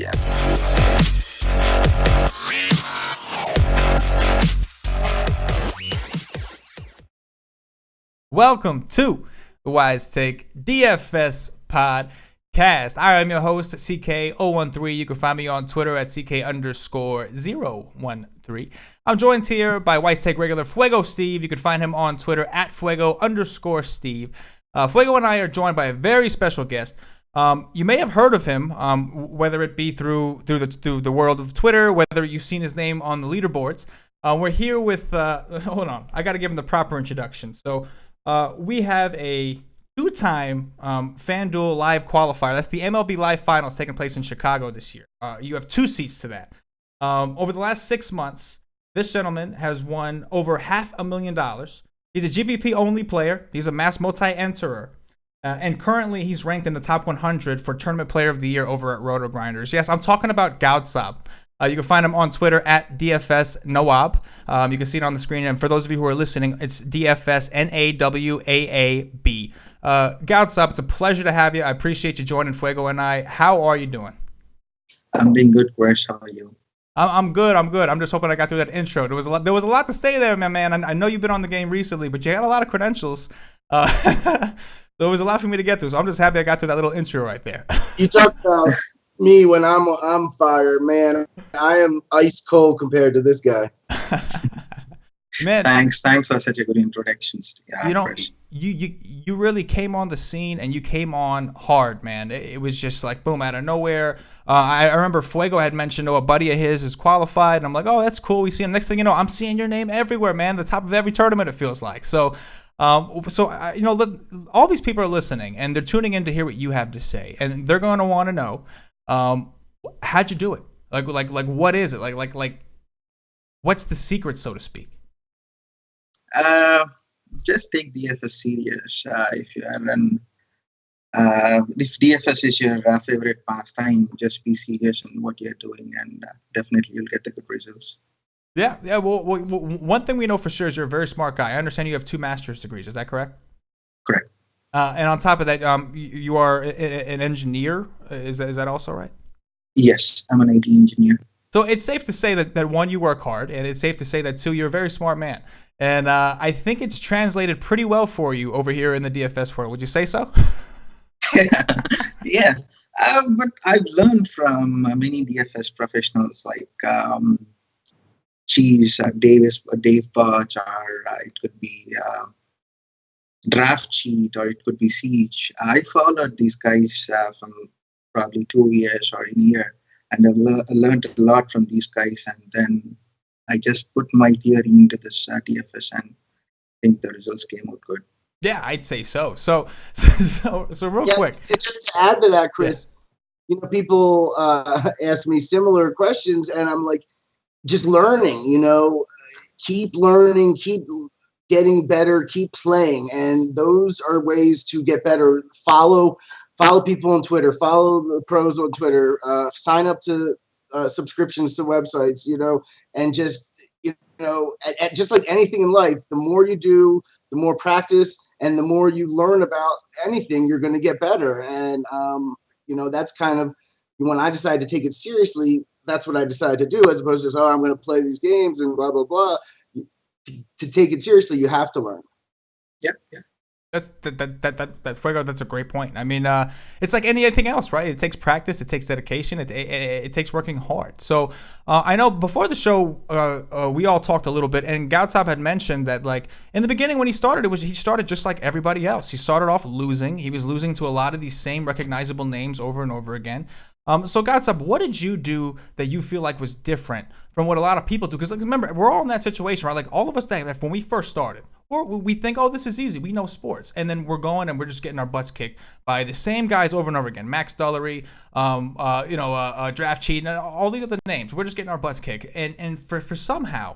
Yeah. Welcome to the WiseTake DFS podcast. I am your host, CK013. You can find me on Twitter at CK_013. I'm joined here by WiseTake regular Fuego Steve. You can find him on Twitter at Fuego_Steve. Fuego and I are joined by a very special guest. You may have heard of him, whether it be through the world of Twitter, whether you've seen his name on the leaderboards. We're here with, hold on, I got to give him the proper introduction. So we have a two-time FanDuel Live qualifier. That's the MLB Live Finals taking place in Chicago this year. You have two seats to that. Over the last 6 months, this gentleman has won over $500,000. He's a GPP-only player. He's a mass multi-enterer. And currently, he's ranked in the top 100 for Tournament Player of the Year over at Roto Grinders. Yes, I'm talking about Gaudsaab. You can find him on Twitter at DFS Nawab. You can see it on the screen. And for those of you who are listening, it's DFS NAWAAB. Gaudsaab, it's a pleasure to have you. I appreciate you joining Fuego and I. How are you doing? I'm doing good, Chris. How are you? I'm good. I'm just hoping I got through that intro. There was a lot to say there, my man. I know you've been on the game recently, but you had a lot of credentials. There was a lot for me to get through, so I'm just happy I got through that little intro right there. You talk about me when I'm fired, man. I am ice cold compared to this guy. Man, thanks for such a good introduction. Yeah, you know, you really came on the scene and you came on hard, man. It was just like boom out of nowhere. I remember Fuego had mentioned, a buddy of his is qualified, and I'm like, oh, that's cool. We see him. Next thing you know, I'm seeing your name everywhere, man. The top of every tournament, it feels like. So all these people are listening and they're tuning in to hear what you have to say, and they're going to want to know, how'd you do it? Like what is it? Like what's the secret, so to speak? Just take DFS serious. If you are if DFS is your favorite pastime, just be serious in what you're doing, and definitely you'll get the good results. Yeah. Well, one thing we know for sure is you're a very smart guy. I understand you have 2 master's degrees. Is that correct? Correct. And on top of that, you are an engineer. Is that also right? Yes, I'm an IT engineer. So it's safe to say that one, you work hard, and it's safe to say that 2, you're a very smart man. And I think it's translated pretty well for you over here in the DFS world. Would you say so? Yeah. But I've learned from many DFS professionals like Dave Birch, or it could be Draft Sheet, or it could be Siege. I followed these guys from probably 2 years or a year, and I've learned a lot from these guys, and then I just put my theory into this DFS, and I think the results came out good. Yeah, I'd say so. So real quick. Just to add to that, Chris, people ask me similar questions, and I'm like, just learning, keep learning, keep getting better, keep playing. And those are ways to get better. Follow people on Twitter, follow the pros on Twitter, sign up to subscriptions to websites, and just, just like anything in life, the more you do, the more practice, and the more you learn about anything, you're going to get better. And, that's kind of, when I decided to take it seriously, that's what I decided to do, as opposed to just, I'm going to play these games and blah, blah, blah. To take it seriously, you have to learn. Yep. That Fuego, that's a great point. I mean, it's like anything else, right? It takes practice, it takes dedication, it takes working hard. So I know before the show, we all talked a little bit, and Gaudsaab had mentioned that, like, in the beginning when he started, he started just like everybody else. He started off losing. He was losing to a lot of these same recognizable names over and over again. So Gaudsaab, what did you do that you feel like was different from what a lot of people do? Because remember, we're all in that situation, right? Like all of us that when we first started, we think, oh, this is easy. We know sports. And then we're going and we're just getting our butts kicked by the same guys over and over again. Max Dullery, Draft Cheat, and all the other names. We're just getting our butts kicked. And for somehow,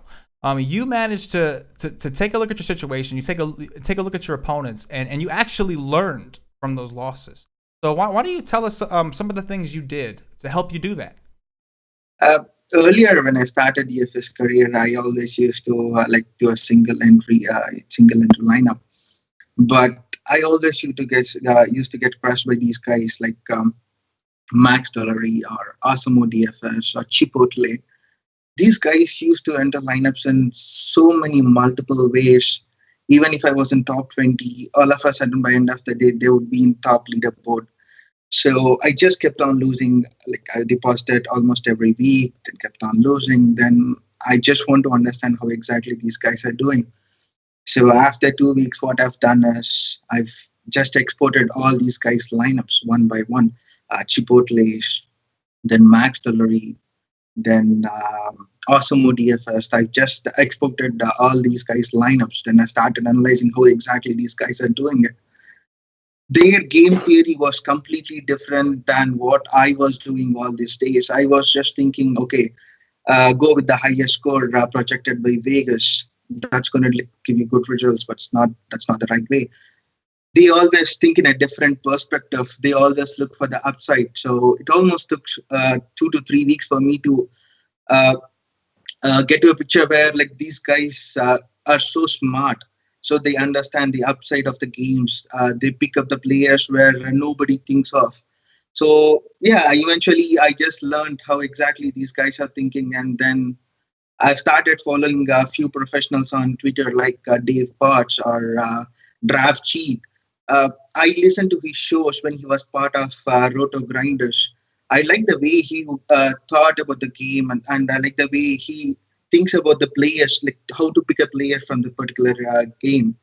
you managed to take a look at your situation. You take a look at your opponents, and you actually learned from those losses. So why don't you tell us some of the things you did to help you do that? Earlier, when I started DFS career, I always used to do a single entry lineup. But I always used to get crushed by these guys. Max Dollery or Osmo DFS or Chipotle. These guys used to enter lineups in so many multiple ways. Even if I was in top 20, all of a sudden by end of the day, they would be in top leaderboard. So I just kept on losing. Like I deposited almost every week, then kept on losing. Then I just want to understand how exactly these guys are doing. So after 2 weeks, what I've done is I've just exported all these guys' lineups one by one. Chipotle, then Max Dollery, then Osmo DFS. I just exported all these guys' lineups. Then I started analyzing how exactly these guys are doing it. Their game theory was completely different than what I was doing all these days. I was just thinking, okay, go with the highest score projected by Vegas. That's going to give you good results, but that's not the right way. They always think in a different perspective. They always look for the upside. So it almost took 2 to 3 weeks for me to uh, get to a picture where like these guys are so smart. So they understand the upside of the games. They pick up the players where nobody thinks of. So yeah, eventually I just learned how exactly these guys are thinking, and then I've started following a few professionals on Twitter like Dave Potts or Draft Cheat. I listened to his shows when he was part of Roto Grinders. I like the way he thought about the game, and I like the way he thinks about the players, like how to pick a player from the particular game.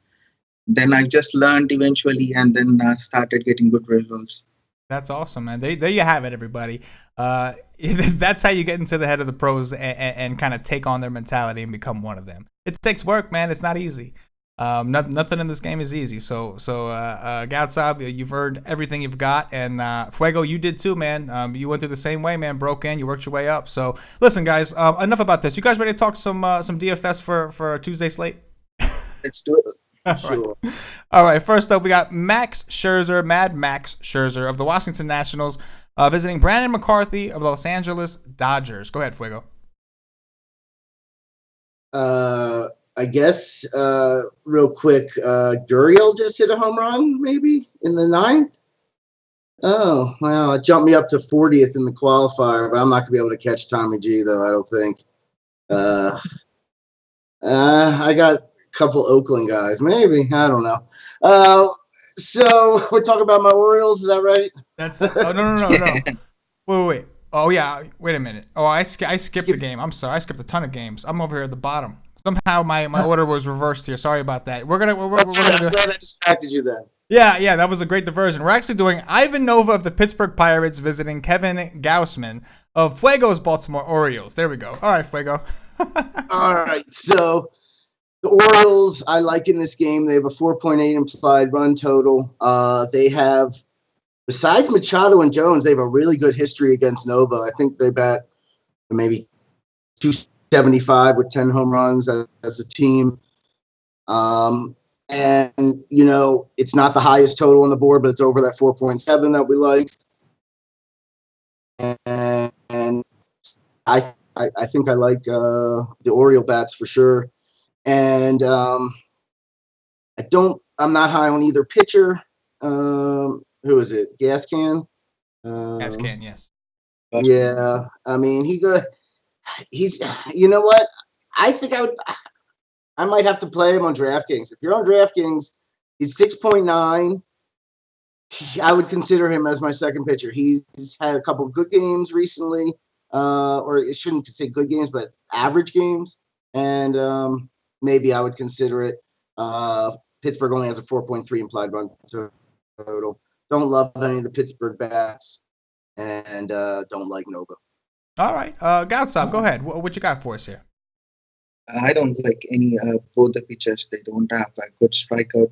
Then I just learned eventually, and then started getting good results. That's awesome, man. There you have it, everybody. That's how you get into the head of the pros and kind of take on their mentality and become one of them. It takes work, man. It's not easy. Nothing in this game is easy. So Gaudsaab, you've earned everything you've got, and Fuego, you did too, man. You went through the same way, man. Broke in, you worked your way up. So listen, guys, enough about this. You guys ready to talk some DFS for a Tuesday slate? Let's do it. Sure. All right. First up, we got Max Scherzer, Mad Max Scherzer of the Washington Nationals, visiting Brandon McCarthy of the Los Angeles Dodgers. Go ahead, Fuego. I guess real quick, Gurriel just hit a home run, maybe in the ninth. Oh, well, it jumped me up to 40th in the qualifier, but I'm not gonna be able to catch Tommy G though. I don't think. I got couple Oakland guys, maybe. I don't know. So we're talking about my Orioles, is that right? That's oh no. Wait. Oh yeah. Wait a minute. Oh, I skipped the game. I'm sorry. I skipped a ton of games. I'm over here at the bottom. Somehow my order was reversed here. Sorry about that. We're gonna do. I'm glad I distracted you then. Yeah, that was a great diversion. We're actually doing Ivan Nova of the Pittsburgh Pirates visiting Kevin Gausman of Fuego's Baltimore Orioles. There we go. All right, Fuego. All right, so the Orioles, I like in this game. They have a 4.8 implied run total. They have, besides Machado and Jones, they have a really good history against Nova. I think they bat maybe 275 with 10 home runs as a team. And, you know, it's not the highest total on the board, but it's over that 4.7 that we like. And I think I like the Oriole bats for sure. And I'm not high on either pitcher. Who is it? Gas Can? Gas Can, yes. Yeah. I mean, he's, you know what? I think I might have to play him on DraftKings. If you're on DraftKings, he's 6.9. I would consider him as my second pitcher. He's had a couple of good games recently, or it shouldn't say good games, but average games. And maybe I would consider it. Pittsburgh only has a 4.3 implied run total. Don't love any of the Pittsburgh bats, and don't like Nova. All right. Gaudsaab, go ahead. What you got for us here? I don't like any both the pitchers. They don't have a good strikeout.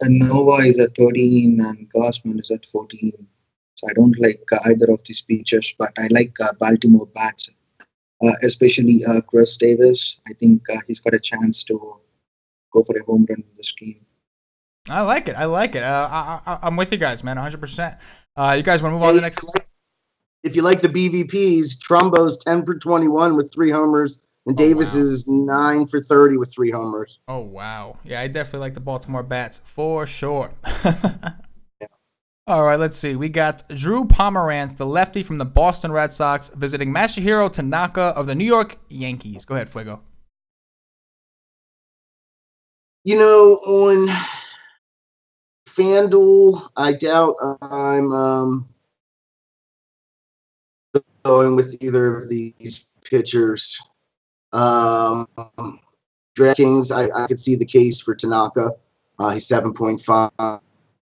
Nova is at 13 and Gausman is at 14. So I don't like either of these pitchers, but I like Baltimore bats, especially Chris Davis. I think he's got a chance to go for a home run in this game. I like it. I'm with you guys, man, 100%. You guys want to move on to the next? If you like the BVPs, Trumbo's 10 for 21 with 3 homers, and Davis is 9 for 30 with 3 homers. Oh, wow. Yeah, I definitely like the Baltimore bats for sure. All right, let's see. We got Drew Pomeranz, the lefty from the Boston Red Sox, visiting Masahiro Tanaka of the New York Yankees. Go ahead, Fuego. You know, on FanDuel, I doubt I'm going with either of these pitchers. DraftKings, I could see the case for Tanaka. He's 7.5.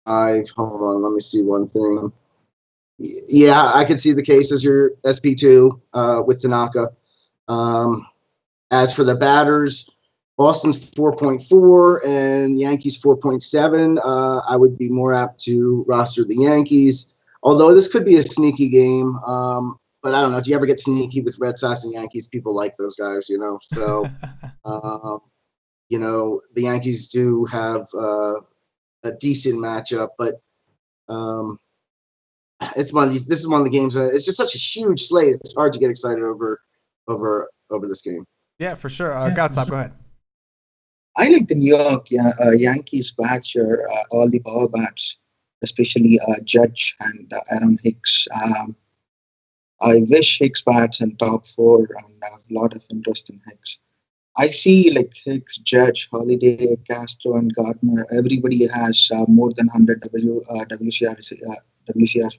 Hold on, let me see one thing. Yeah, I could see the case as your SP2 with Tanaka. As for the batters, Boston's 4.4 and Yankees 4.7. I would be more apt to roster the Yankees, although this could be a sneaky game. But I don't know. Do you ever get sneaky with Red Sox and Yankees? People like those guys, you know. So, you know, the Yankees do have a decent matchup, but it's one of these. This is one of the games. It's just such a huge slate. It's hard to get excited over this game. Yeah, for sure. Gaudsaab, go ahead. I like the New York Yankees bats here, all the power bats, especially Judge and Aaron Hicks. I wish Hicks bats in top 4 and I have a lot of interest in Hicks. I see like Hicks, Judge, Holiday, Castro, and Gardner. Everybody has more than 100 WCR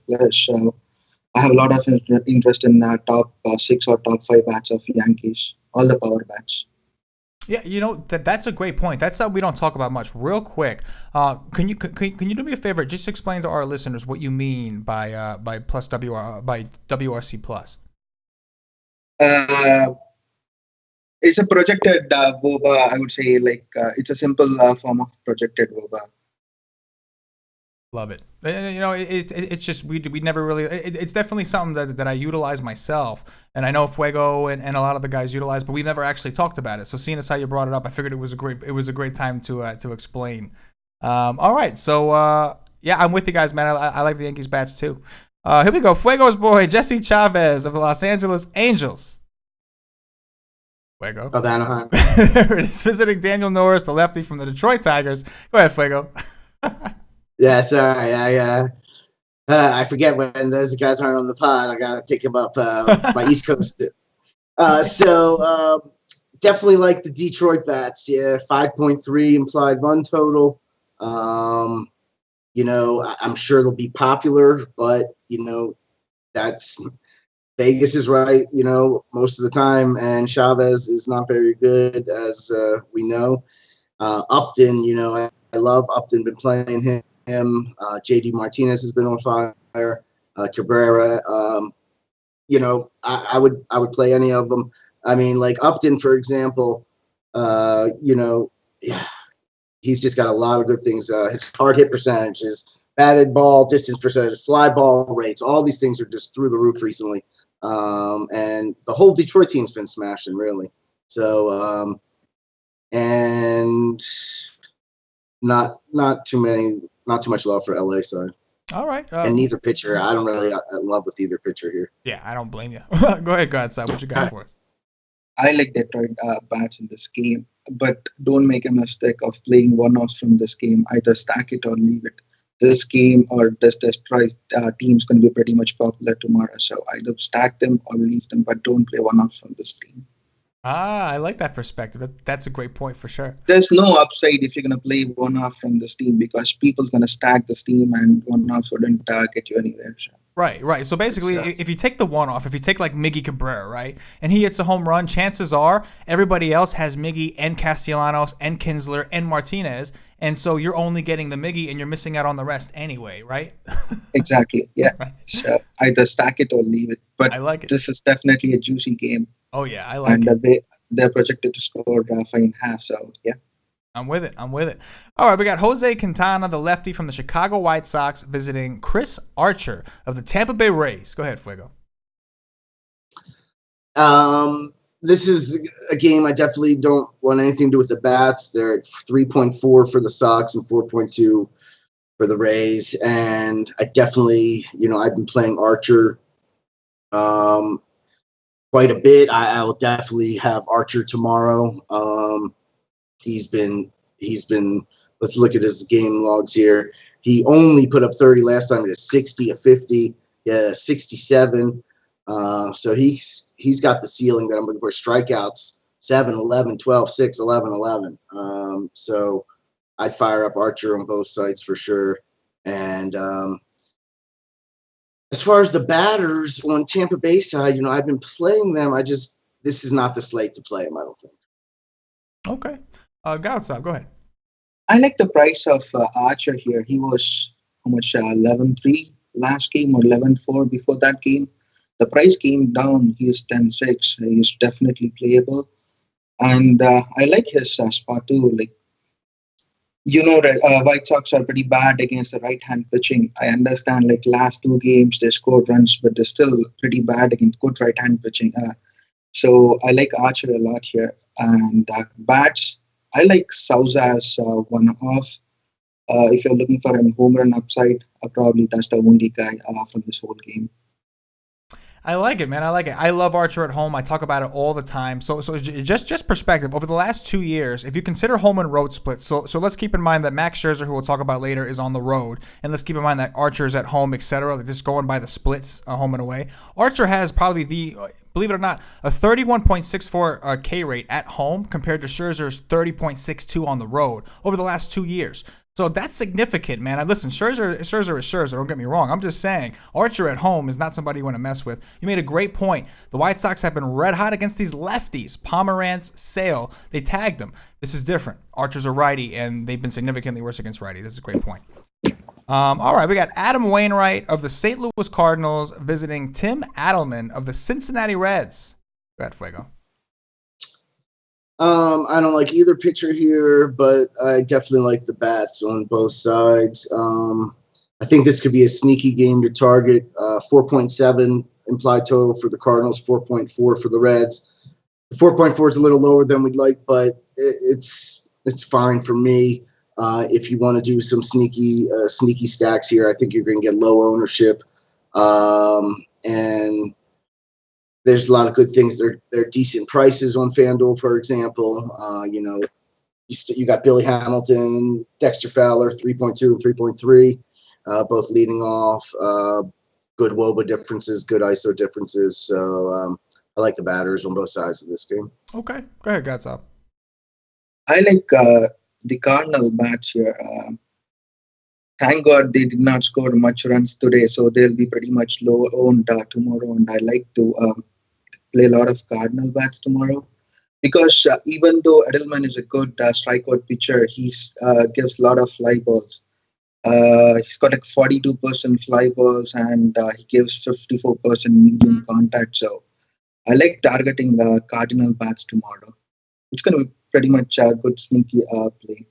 players. So I have a lot of interest in top 6 or top 5 bats of Yankees, all the power bats. Yeah, you know that's a great point. That's something we don't talk about much. Real quick, can you do me a favor? Just explain to our listeners what you mean by WRC plus. It's a projected WOBA. I would say it's a simple form of projected WOBA. Love it. You know, it's just we never really. It's definitely something that I utilize myself, and I know Fuego and a lot of the guys utilize, but we've never actually talked about it. So seeing as how you brought it up, I figured it was a great time to explain. All right, so yeah, I'm with you guys, man. I like the Yankees bats too. Here we go. Fuego's boy Jesse Chavez of the Los Angeles Angels. Fuego. Of Anaheim. There it is. Visiting Daniel Norris, the lefty from the Detroit Tigers. Go ahead, Fuego. Yeah, sorry. I forget when those guys aren't on the pod. I gotta take them up my East Coast. So definitely like the Detroit bats. Yeah, 5.3 implied run total. You know, I'm sure they'll be popular, but you know, that's Vegas is right. You know, most of the time, and Chavez is not very good, as we know. Upton, you know, I love Upton. Been playing him. JD Martinez has been on fire. Cabrera, you know, I would play any of them. I mean, like Upton, for example, you know, he's just got a lot of good things. His hard hit percentage, his batted ball distance percentage, fly ball rates, all these things are just through the roof recently. And the whole Detroit team's been smashing, really. So, and not too much love for LA side. All right. And neither pitcher. I don't really in love with either pitcher here. Yeah, I don't blame you. Go ahead, Gaudsaab. What you got for us? I like Detroit bats in this game, but don't make a mistake of playing one-offs from this game. Either stack it or leave it. This game or this Detroit team's going to be pretty much popular tomorrow. So either stack them or leave them, but don't play one-offs from this team. I like that perspective. That's a great point for sure. There's no upside if you're going to play one-off from this team because people's going to stack this team and one-offs wouldn't get you anywhere. So. Right. So basically, if you take the one-off, if you take like Miggy Cabrera, right, and he hits a home run, chances are everybody else has Miggy and Castellanos and Kinsler and Martinez, and so you're only getting the Miggy and you're missing out on the rest anyway, right? Exactly, yeah. Right. So either stack it or leave it. But I like it. This is definitely a juicy game. Oh, yeah, I like it. And they're projected to score 5.5, so yeah. I'm with it. All right, we got Jose Quintana, the lefty from the Chicago White Sox, visiting Chris Archer of the Tampa Bay Rays. Go ahead, Fuego. This is a game I definitely don't want anything to do with the bats. They're at 3.4 for the Sox and 4.2 for the Rays. And I definitely, you know, I've been playing Archer quite a bit. I will definitely have Archer tomorrow. He's been. Let's look at his game logs here. He only put up 30 last time. It is 60, a 50, 67. So he's got the ceiling that I'm looking for. Strikeouts, 7, 11, 12, 6, 11, 11. So I'd fire up Archer on both sides for sure. And as far as the batters on Tampa Bay side, I've been playing them. This is not the slate to play them, I don't think. Okay. Gaudsaab, go ahead. I like the price of Archer here. He was how much? 11.3 last game or 11.4 before that game. The price came down. He is 10.6. He is definitely playable, and I like his spot too. Like White Sox are pretty bad against the right-hand pitching. I understand. Like last 2 games they scored runs, but they're still pretty bad against good right-hand pitching. So I like Archer a lot here, and bats. I like Souza as one-off. If you're looking for a home run upside, probably that's the only guy from this whole game. I like it, man. I like it. I love Archer at home. I talk about it all the time. So just perspective. Over the last 2 years, if you consider home and road splits, so let's keep in mind that Max Scherzer, who we'll talk about later, is on the road, and let's keep in mind that Archer's at home, etc. Just going by the splits, home and away. Archer has probably believe it or not, a 31.64 K rate at home compared to Scherzer's 30.62 on the road over the last 2 years. So that's significant, man. And listen, Scherzer is Scherzer. Don't get me wrong. I'm just saying, Archer at home is not somebody you want to mess with. You made a great point. The White Sox have been red hot against these lefties. Pomeranz, Sale, they tagged them. This is different. Archer's a righty, and they've been significantly worse against righty. This is a great point. All right, we got Adam Wainwright of the St. Louis Cardinals visiting Tim Adelman of the Cincinnati Reds. Go ahead, Fuego. I don't like either pitcher here, but I definitely like the bats on both sides. I think this could be a sneaky game to target. 4.7 implied total for the Cardinals, 4.4 for the Reds. The 4.4 is a little lower than we'd like, but it's fine for me. If you want to do some sneaky stacks here, I think you're going to get low ownership. And there's a lot of good things. They're decent prices on FanDuel, for example. You got Billy Hamilton, Dexter Fowler, 3.2 and 3.3, both leading off. Good WOBA differences, good ISO differences. So I like the batters on both sides of this game. Okay, go ahead, Gaudsaab. I like the Cardinal bats here. Thank God they did not score much runs today, so they'll be pretty much low owned tomorrow. And I like to play a lot of Cardinal bats tomorrow because even though Edelman is a good strikeout pitcher, he gives a lot of fly balls. He's got like 42% fly balls and he gives 54% medium contact. So I like targeting the Cardinal bats tomorrow. It's going to be pretty much a good sneaky play.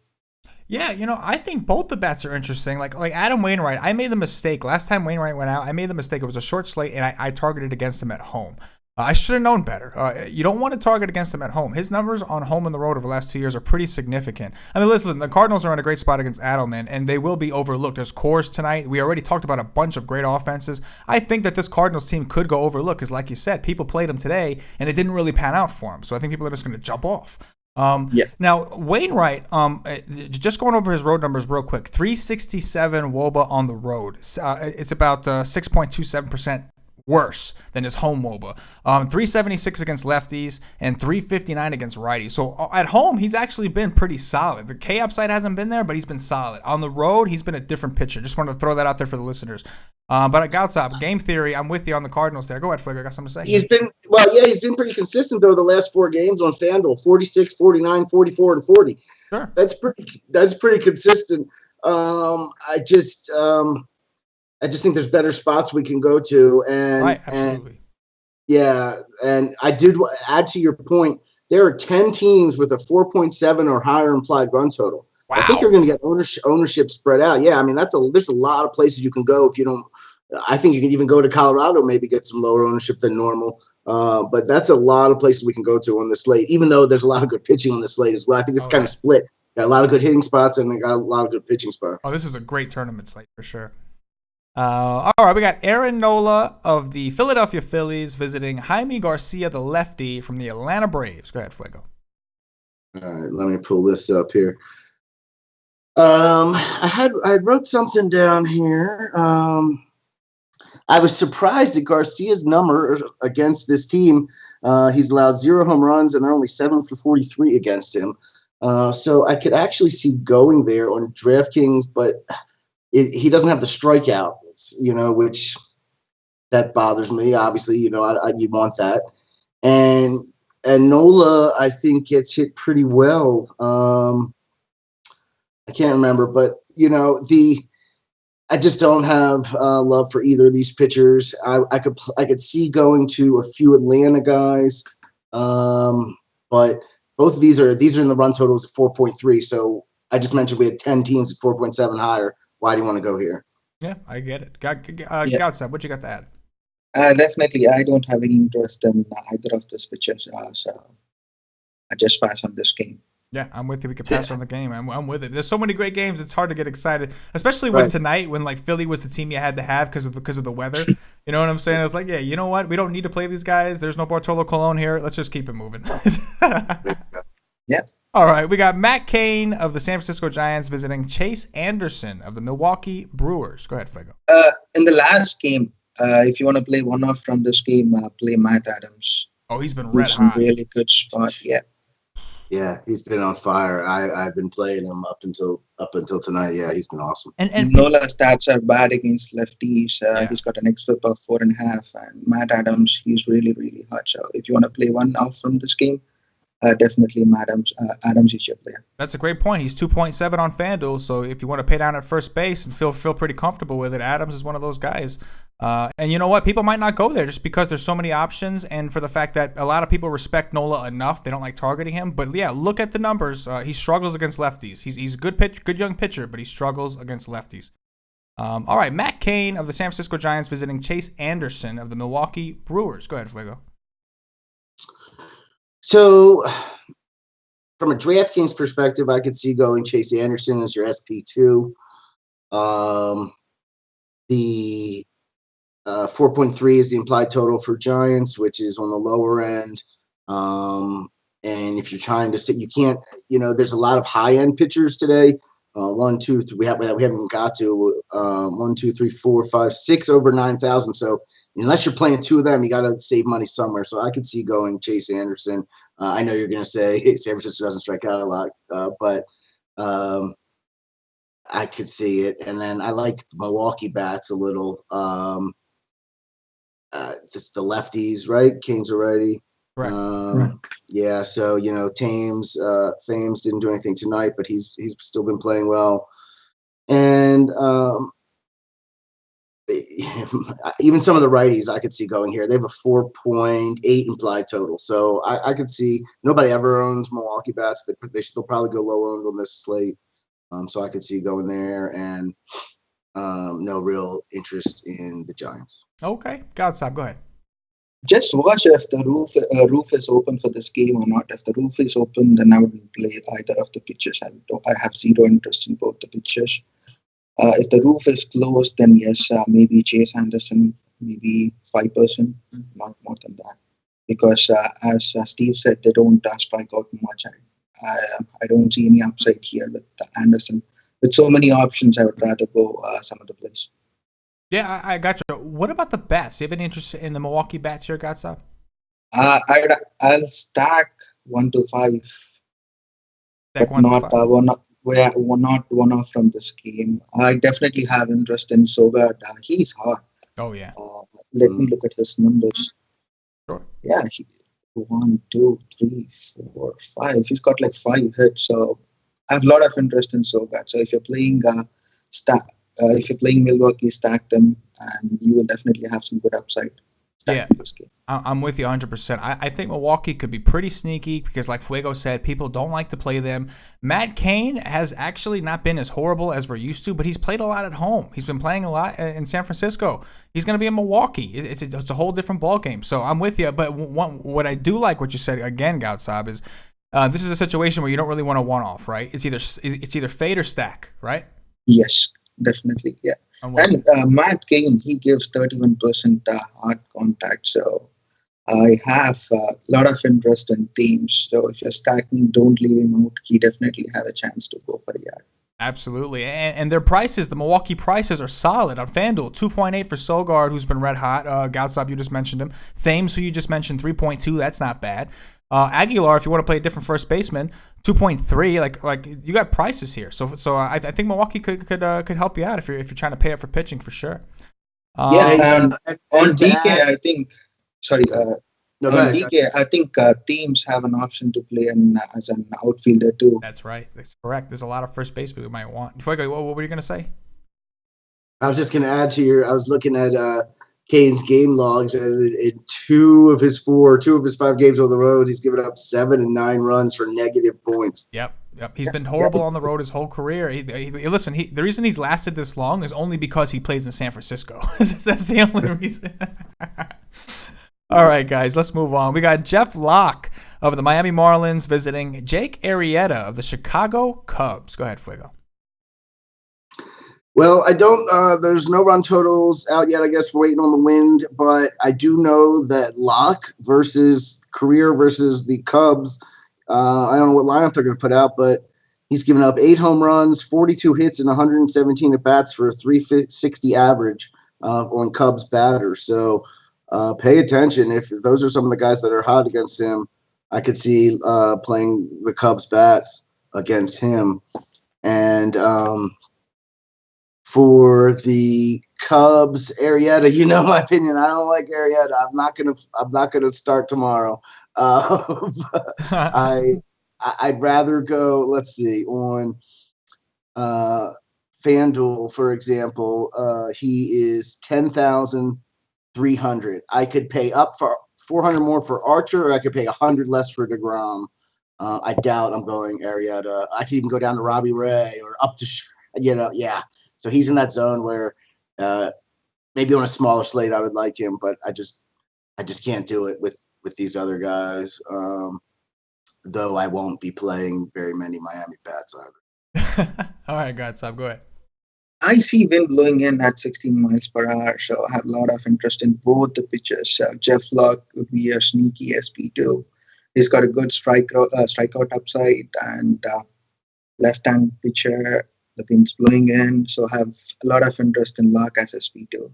Yeah, I think both the bats are interesting. Like Adam Wainwright, I made the mistake. Last time Wainwright went out, I made the mistake. It was a short slate, and I targeted against him at home. I should have known better. You don't want to target against him at home. His numbers on home and the road over the last 2 years are pretty significant. I mean, listen, the Cardinals are in a great spot against Adelman, and they will be overlooked. There's Coors tonight. We already talked about a bunch of great offenses. I think that this Cardinals team could go overlooked because, like you said, people played him today, and it didn't really pan out for him. So I think people are just going to jump off. Now, Wainwright, just going over his road numbers real quick, 367 WOBA on the road. It's about 6.27% worse than his home WOBA. 376 against lefties and 359 against righties. So at home, he's actually been pretty solid. The K upside hasn't been there, but he's been solid. On the road, he's been a different pitcher. Just wanted to throw that out there for the listeners. But at Gaudsaab, game theory, I'm with you on the Cardinals there. Go ahead, Fuego. I got something to say. He's been pretty consistent, though, the last 4 games on FanDuel, 46, 49, 44, and 40. Sure. That's pretty consistent. I just think there's better spots we can go to. And, right, absolutely. And I did add to your point, there are 10 teams with a 4.7 or higher implied run total. Wow. I think you're going to get ownership spread out. Yeah, I mean, there's a lot of places you can go if you don't. I think you can even go to Colorado, maybe get some lower ownership than normal. But that's a lot of places we can go to on the slate, even though there's a lot of good pitching on the slate as well. I think it's kind of split. Got a lot of good hitting spots and they got a lot of good pitching spots. Oh, this is a great tournament slate for sure. All right, we got Aaron Nola of the Philadelphia Phillies visiting Jaime Garcia, the lefty from the Atlanta Braves. Go ahead, Fuego. All right, let me pull this up here. I wrote something down here. I was surprised at Garcia's number against this team. He's allowed 0 home runs, and they're only 7 for 43 against him. So I could actually see going there on DraftKings, but he doesn't have the strikeouts, which that bothers me. Obviously, you want that. And Nola, I think, gets hit pretty well. I can't remember, but I just don't have love for either of these pitchers. I could see going to a few Atlanta guys, but both of these are in the run totals at 4.3. So I just mentioned we had 10 teams at 4.7 higher. Why do you want to go here? Yeah, I get it. Gaudsaab, what you got to add? Definitely, I don't have any interest in either of these pitchers, so I just pass on this game. Yeah, I'm with you. We could pass on the game. I'm with it. There's so many great games. It's hard to get excited, especially when tonight, when like Philly was the team you had to have because of the weather. You know what I'm saying? It's like, yeah, you know what? We don't need to play these guys. There's no Bartolo Colon here. Let's just keep it moving. Yeah. All right, we got Matt Cain of the San Francisco Giants visiting Chase Anderson of the Milwaukee Brewers. Go ahead, Fuego. In the last game, if you want to play one off from this game, play Matt Adams. Oh, he's been red hot. Really good spot. Yeah. Yeah, he's been on fire. I've been playing him up until tonight. Yeah, he's been awesome. And Nola's stats are bad against lefties. He's got an xFIP of 4.5, and Matt Adams, he's really, really hot. So if you want to play one off from this game, definitely Adams is your player. That's a great point. He's 2.7 on FanDuel, so if you want to pay down at first base and feel pretty comfortable with it, Adams is one of those guys. And you know what? People might not go there just because there's so many options, and for the fact that a lot of people respect Nola enough, they don't like targeting him. But yeah, look at the numbers. He struggles against lefties. He's a good young pitcher, but he struggles against lefties. All right, Matt Cain of the San Francisco Giants visiting Chase Anderson of the Milwaukee Brewers. Go ahead, Fuego. So, from a DraftKings perspective, I could see going Chase Anderson as your SP2. The 4.3 is the implied total for Giants, which is on the lower end. And if you're trying to sit, you can't. There's a lot of high end pitchers today. 1, 2, 3. We haven't even got to 1, 2, 3, 4, 5, 6 over 9,000. So unless you're playing 2 of them, you got to save money somewhere. So I could see going Chase Anderson. I know you're going to say San Francisco doesn't strike out a lot, but I could see it. And then I like the Milwaukee bats a little. Just the lefties, right? King's a righty. Right. Yeah, so Thames didn't do anything tonight, but he's still been playing well, and even some of the righties I could see going here. They have a 4.8 implied total, so I could see nobody ever owns Milwaukee bats. They'll probably go low owned on this slate, so I could see going there, and no real interest in the Giants. Okay, Gaudsaab, go ahead. Just watch if the roof is open for this game or not. If the roof is open, then I wouldn't play either of the pitchers. I have zero interest in both the pitchers. If the roof is closed, then yes, maybe Chase Anderson, maybe 5%, not more than that. Because as Steve said, they don't strike out much. I don't see any upside here with Anderson. With so many options, I would rather go some other place. Yeah, I got you. What about the bats? Do you have any interest in the Milwaukee bats here, Gaudsaab? I'll stack 1 to 5. Stack but 1 not to 5. not one off from this game. I definitely have interest in Sogard. He's hot. Oh yeah. Let me look at his numbers. Sure. Yeah, 1, 2, 3, 4, 5. He's got like 5 hits. So I have a lot of interest in Sogard. So if you're playing Milwaukee, stack them, and you will definitely have some good upside. Yeah, this game. I'm with you 100%. I think Milwaukee could be pretty sneaky because, like Fuego said, people don't like to play them. Matt Cain has actually not been as horrible as we're used to, but he's played a lot at home. He's been playing a lot in San Francisco. He's going to be in Milwaukee. It's a whole different ballgame. So I'm with you. But what I do like what you said again, Gaudsaab, is this is a situation where you don't really want a one-off, right? It's either fade or stack, right? Yes, definitely. Yeah. And Matt Cain, he gives 31% hard contact. So I have a lot of interest in teams. So if you're stacking, don't leave him out. He definitely has a chance to go for a yard. Absolutely. And their prices, the Milwaukee prices are solid on FanDuel. 2.8 for Sogard, who's been red hot. Gaudsaab, you just mentioned him. Thames, who you just mentioned, 3.2. That's not bad. Aguilar, if you want to play a different first baseman, 2.3. Like you got prices here. So I think Milwaukee could help you out if you're trying to pay up for pitching for sure. On DK, I think. Sorry. No, on DK, I think teams have an option to play as an outfielder too. That's right. That's correct. There's a lot of first basemen we might want. Before I go, what were you going to say? I was just going to add to I was looking at Cain's game logs, and in two of his 5 games on the road, he's given up 7 and 9 runs for negative points. Yep. He's been horrible on the road his whole career. Listen, the reason he's lasted this long is only because he plays in San Francisco. That's the only reason. All right, guys, let's move on. We got Jeff Locke of the Miami Marlins visiting Jake Arrieta of the Chicago Cubs. Go ahead, Fuego. Well, I don't. There's no run totals out yet. I guess we're waiting on the wind, but I do know that Locke versus the Cubs. I don't know what lineup they're going to put out, but he's given up 8 home runs, 42 hits, and 117 at bats for a 360 average on Cubs batters. So. Pay attention. If those are some of the guys that are hot against him, I could see playing the Cubs bats against him. And for the Cubs, Arrieta, you know my opinion. I don't like Arrieta. I'm not gonna start tomorrow. I'd rather go. Let's see on FanDuel, for example. He is 10,300. I could pay up for 400 more for Archer, or I could pay 100 less for DeGrom. I doubt I'm going Arrieta. I could even go down to Robbie Ray or up to, yeah. So he's in that zone where maybe on a smaller slate I would like him, but I just can't do it with these other guys. Though I won't be playing very many Miami bats either. All right, Gaudsaab, go ahead. I see wind blowing in at 16 miles per hour, so I have a lot of interest in both the pitchers. Jeff Locke would be a sneaky SP2. He's got a good strikeout upside, and left-hand pitcher, the wind's blowing in, so I have a lot of interest in Locke as SP2.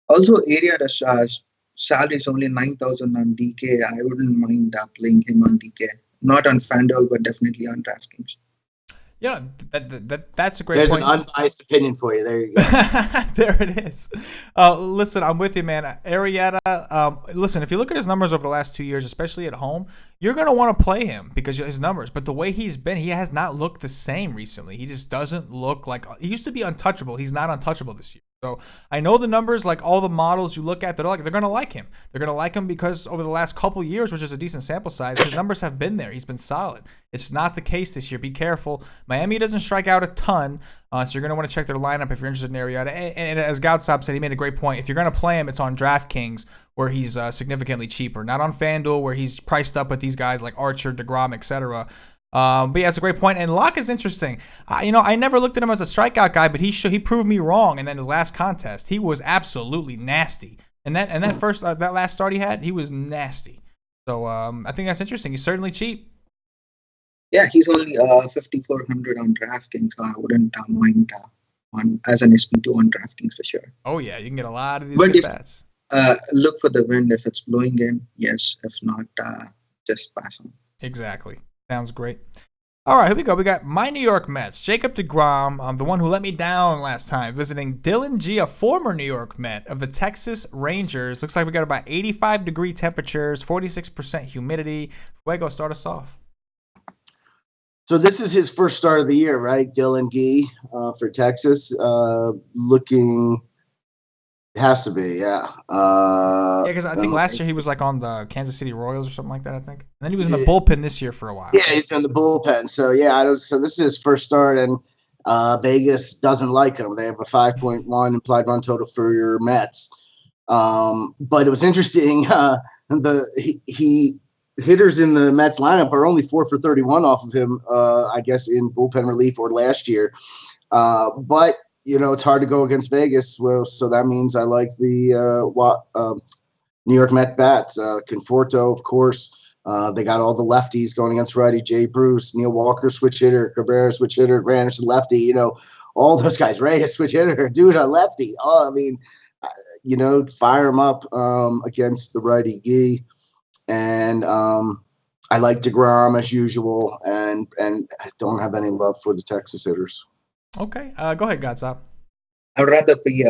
Also, Arrieta's salary is only 9,000 on DK. I wouldn't mind playing him on DK. Not on FanDuel, but definitely on DraftKings. Yeah, that's a great There's point. There's an unbiased opinion for you. There you go. There it is. Listen, I'm with you, man. Arrieta, listen, if you look at his numbers over the last 2 years, especially at home, you're going to want to play him because of his numbers. But the way he's been, he has not looked the same recently. He just doesn't look like – he used to be untouchable. He's not untouchable this year. So I know the numbers, like all the models you look at, they're going to like him. They're going to like him because over the last couple of years, which is a decent sample size, his numbers have been there. He's been solid. It's not the case this year. Be careful. Miami doesn't strike out a ton, so you're going to want to check their lineup if you're interested in Arrieta. And as Gaudsaab said, he made a great point. If you're going to play him, it's on DraftKings where he's significantly cheaper, not on FanDuel where he's priced up with these guys like Archer, DeGrom, etc. But yeah, it's a great point. And Locke is interesting. I never looked at him as a strikeout guy, but he proved me wrong. And then the last contest, he was absolutely nasty. And that last start he had, he was nasty. So I think that's interesting. He's certainly cheap. Yeah, he's only 5,400 on DraftKings, so I wouldn't mind on as an SP2 on DraftKings for sure. Oh yeah, you can get a lot of these good bats. Look for the wind if it's blowing in. Yes, if not, just pass on. Exactly. Sounds great. All right, here we go. We got my New York Mets. Jacob deGrom, the one who let me down last time, visiting Dylan G, a former New York Met of the Texas Rangers. Looks like we got about 85-degree temperatures, 46% humidity. Fuego, start us off. So this is his first start of the year, right? Dylan Gee for Texas. Looking... It has to be, yeah. Because I think last year he was like on the Kansas City Royals or something like that, I think. And then he was in the bullpen this year for a while. Yeah, he's in the bullpen. So, yeah, so this is his first start, and Vegas doesn't like him. They have a 5.1 implied run total for your Mets. But it was interesting. He hitters in the Mets lineup are only 4 for 31 off of him, I guess, in bullpen relief or last year. But it's hard to go against Vegas. Well, so that means I like the New York Met bats. Conforto, of course, They got all the lefties going against righty. Jay Bruce, Neil Walker, switch hitter. Cabrera, switch hitter. Granish, lefty. You know, all those guys. Reyes, switch hitter. Dude, a lefty. Oh, I mean, you know, fire him up against the righty Gee. And I like DeGrom as usual, and I don't have any love for the Texas hitters. Okay, go ahead, Gaudsaab. I'd rather play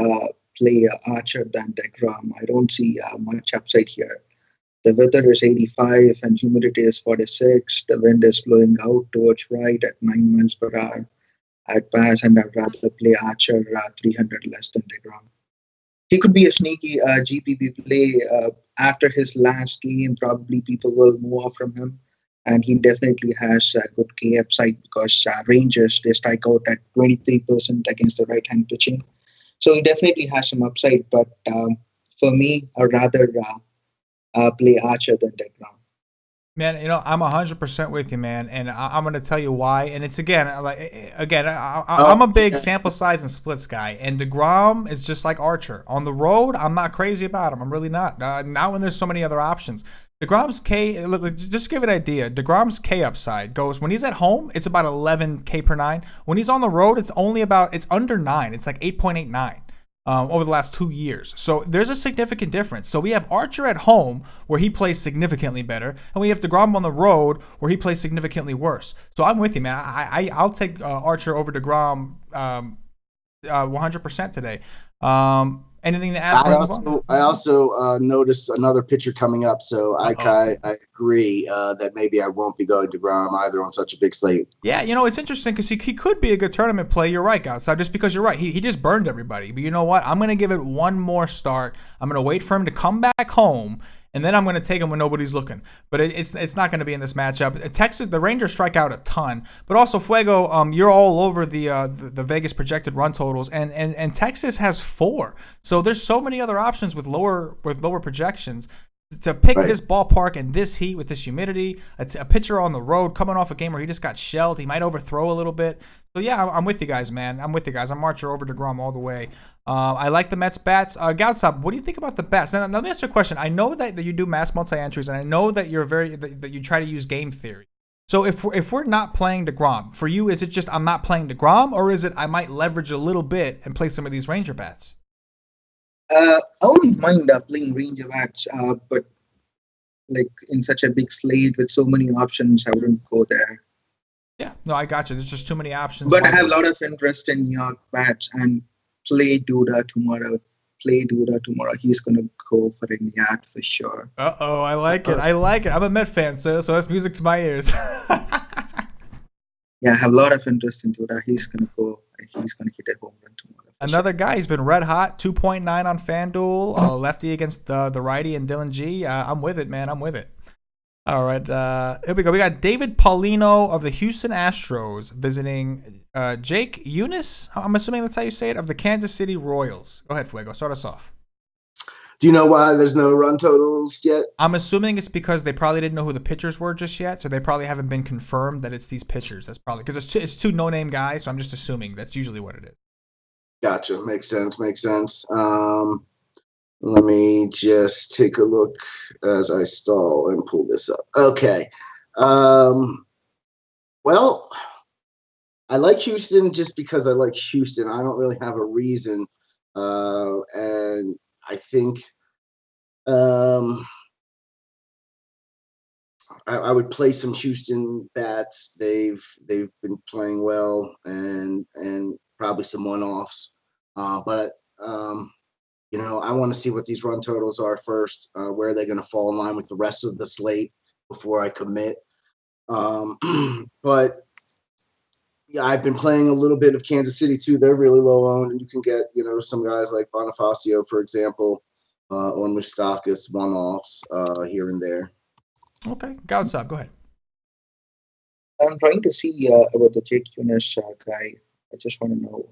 Archer than DeGrom. I don't see much upside here. The weather is 85 and humidity is 46. The wind is blowing out towards right at 9 miles per hour. I'd pass, and I'd rather play Archer 300 less than DeGrom. He could be a sneaky GPP play. After his last game, probably people will move off from him. And he definitely has a good K upside because Rangers, they strike out at 23% against the right-hand pitching. So he definitely has some upside. But for me, I'd rather play Archer than DeGrom. Man, you know, I'm 100% with you, man, and I'm going to tell you why. And it's I'm a big sample size and splits guy, and DeGrom is just like Archer. On the road, I'm not crazy about him. I'm really not. Not when there's so many other options. DeGrom's K, just to give it an idea, DeGrom's K upside goes, when he's at home, it's about 11 K per 9. When he's on the road, it's under 9. It's like 8.89. Over the last 2 years. So there's a significant difference. So we have Archer at home where he plays significantly better, and we have DeGrom on the road where he plays significantly worse. So I'm with you, man. I'll take Archer over DeGrom 100% today. Anything to add? I also noticed another pitcher coming up, so I agree that maybe I won't be going to DeGrom either on such a big slate. Yeah, you know, it's interesting because he could be a good tournament play. You're right, Gaudsaab, just because you're right. He just burned everybody. But you know what? I'm going to give it one more start. I'm going to wait for him to come back home, and then I'm going to take him when nobody's looking. But it's not going to be in this matchup. Texas, the Rangers strike out a ton, but also Fuego, you're all over the Vegas projected run totals, and Texas has 4. So there's so many other options with lower projections. To pick this ballpark and this heat with this humidity, it's a pitcher on the road coming off a game where he just got shelled. He might overthrow a little bit. So yeah, I'm with you guys, man. I'm with you guys. I'm Archer over DeGrom all the way. I like the Mets bats. Gaudsaab, what do you think about the bats? Now let me ask you a question. I know that you do mass multi-entries, and I know that that you try to use game theory. So if we're not playing DeGrom, for you, is it just I'm not playing DeGrom, or is it I might leverage a little bit and play some of these Ranger bats? I wouldn't mind playing Ranger bats, but like in such a big slate with so many options, I wouldn't go there. Yeah, no, I got you. There's just too many options. But I have a lot of interest in New York bats, and play Duda tomorrow. He's going to go for a yard for sure. Uh-oh, I like it. I'm a Met fan, so that's music to my ears. Yeah, I have a lot of interest in Duda. He's going to hit a home run tomorrow. Another guy, he's been red hot, 2.9 on FanDuel, lefty against the righty and Dylan G. I'm with it, man. I'm with it. All right, here we go. We got David Paulino of the Houston Astros visiting Jake Eunice, I'm assuming that's how you say it, of the Kansas City Royals. Go ahead, Fuego. Start us off. Do you know why there's no run totals yet? I'm assuming it's because they probably didn't know who the pitchers were just yet, so they probably haven't been confirmed that it's these pitchers. That's probably because it's two no-name guys, so I'm just assuming that's usually what it is. Gotcha. Makes sense. Let me just take a look as I stall and pull this up. Okay. Well, I like Houston just because I like Houston. I don't really have a reason. And I think I would play some Houston bats. They've been playing well and probably some one-offs. But I want to see what these run totals are first, where they're going to fall in line with the rest of the slate before I commit. But yeah, I've been playing a little bit of Kansas City too. They're really low owned, and you can get, some guys like Bonifacio, for example, or Moustakas one-offs here and there. Okay, Gaudsaab, go ahead. I'm trying to see about the Jake Eunice guy. I just want to know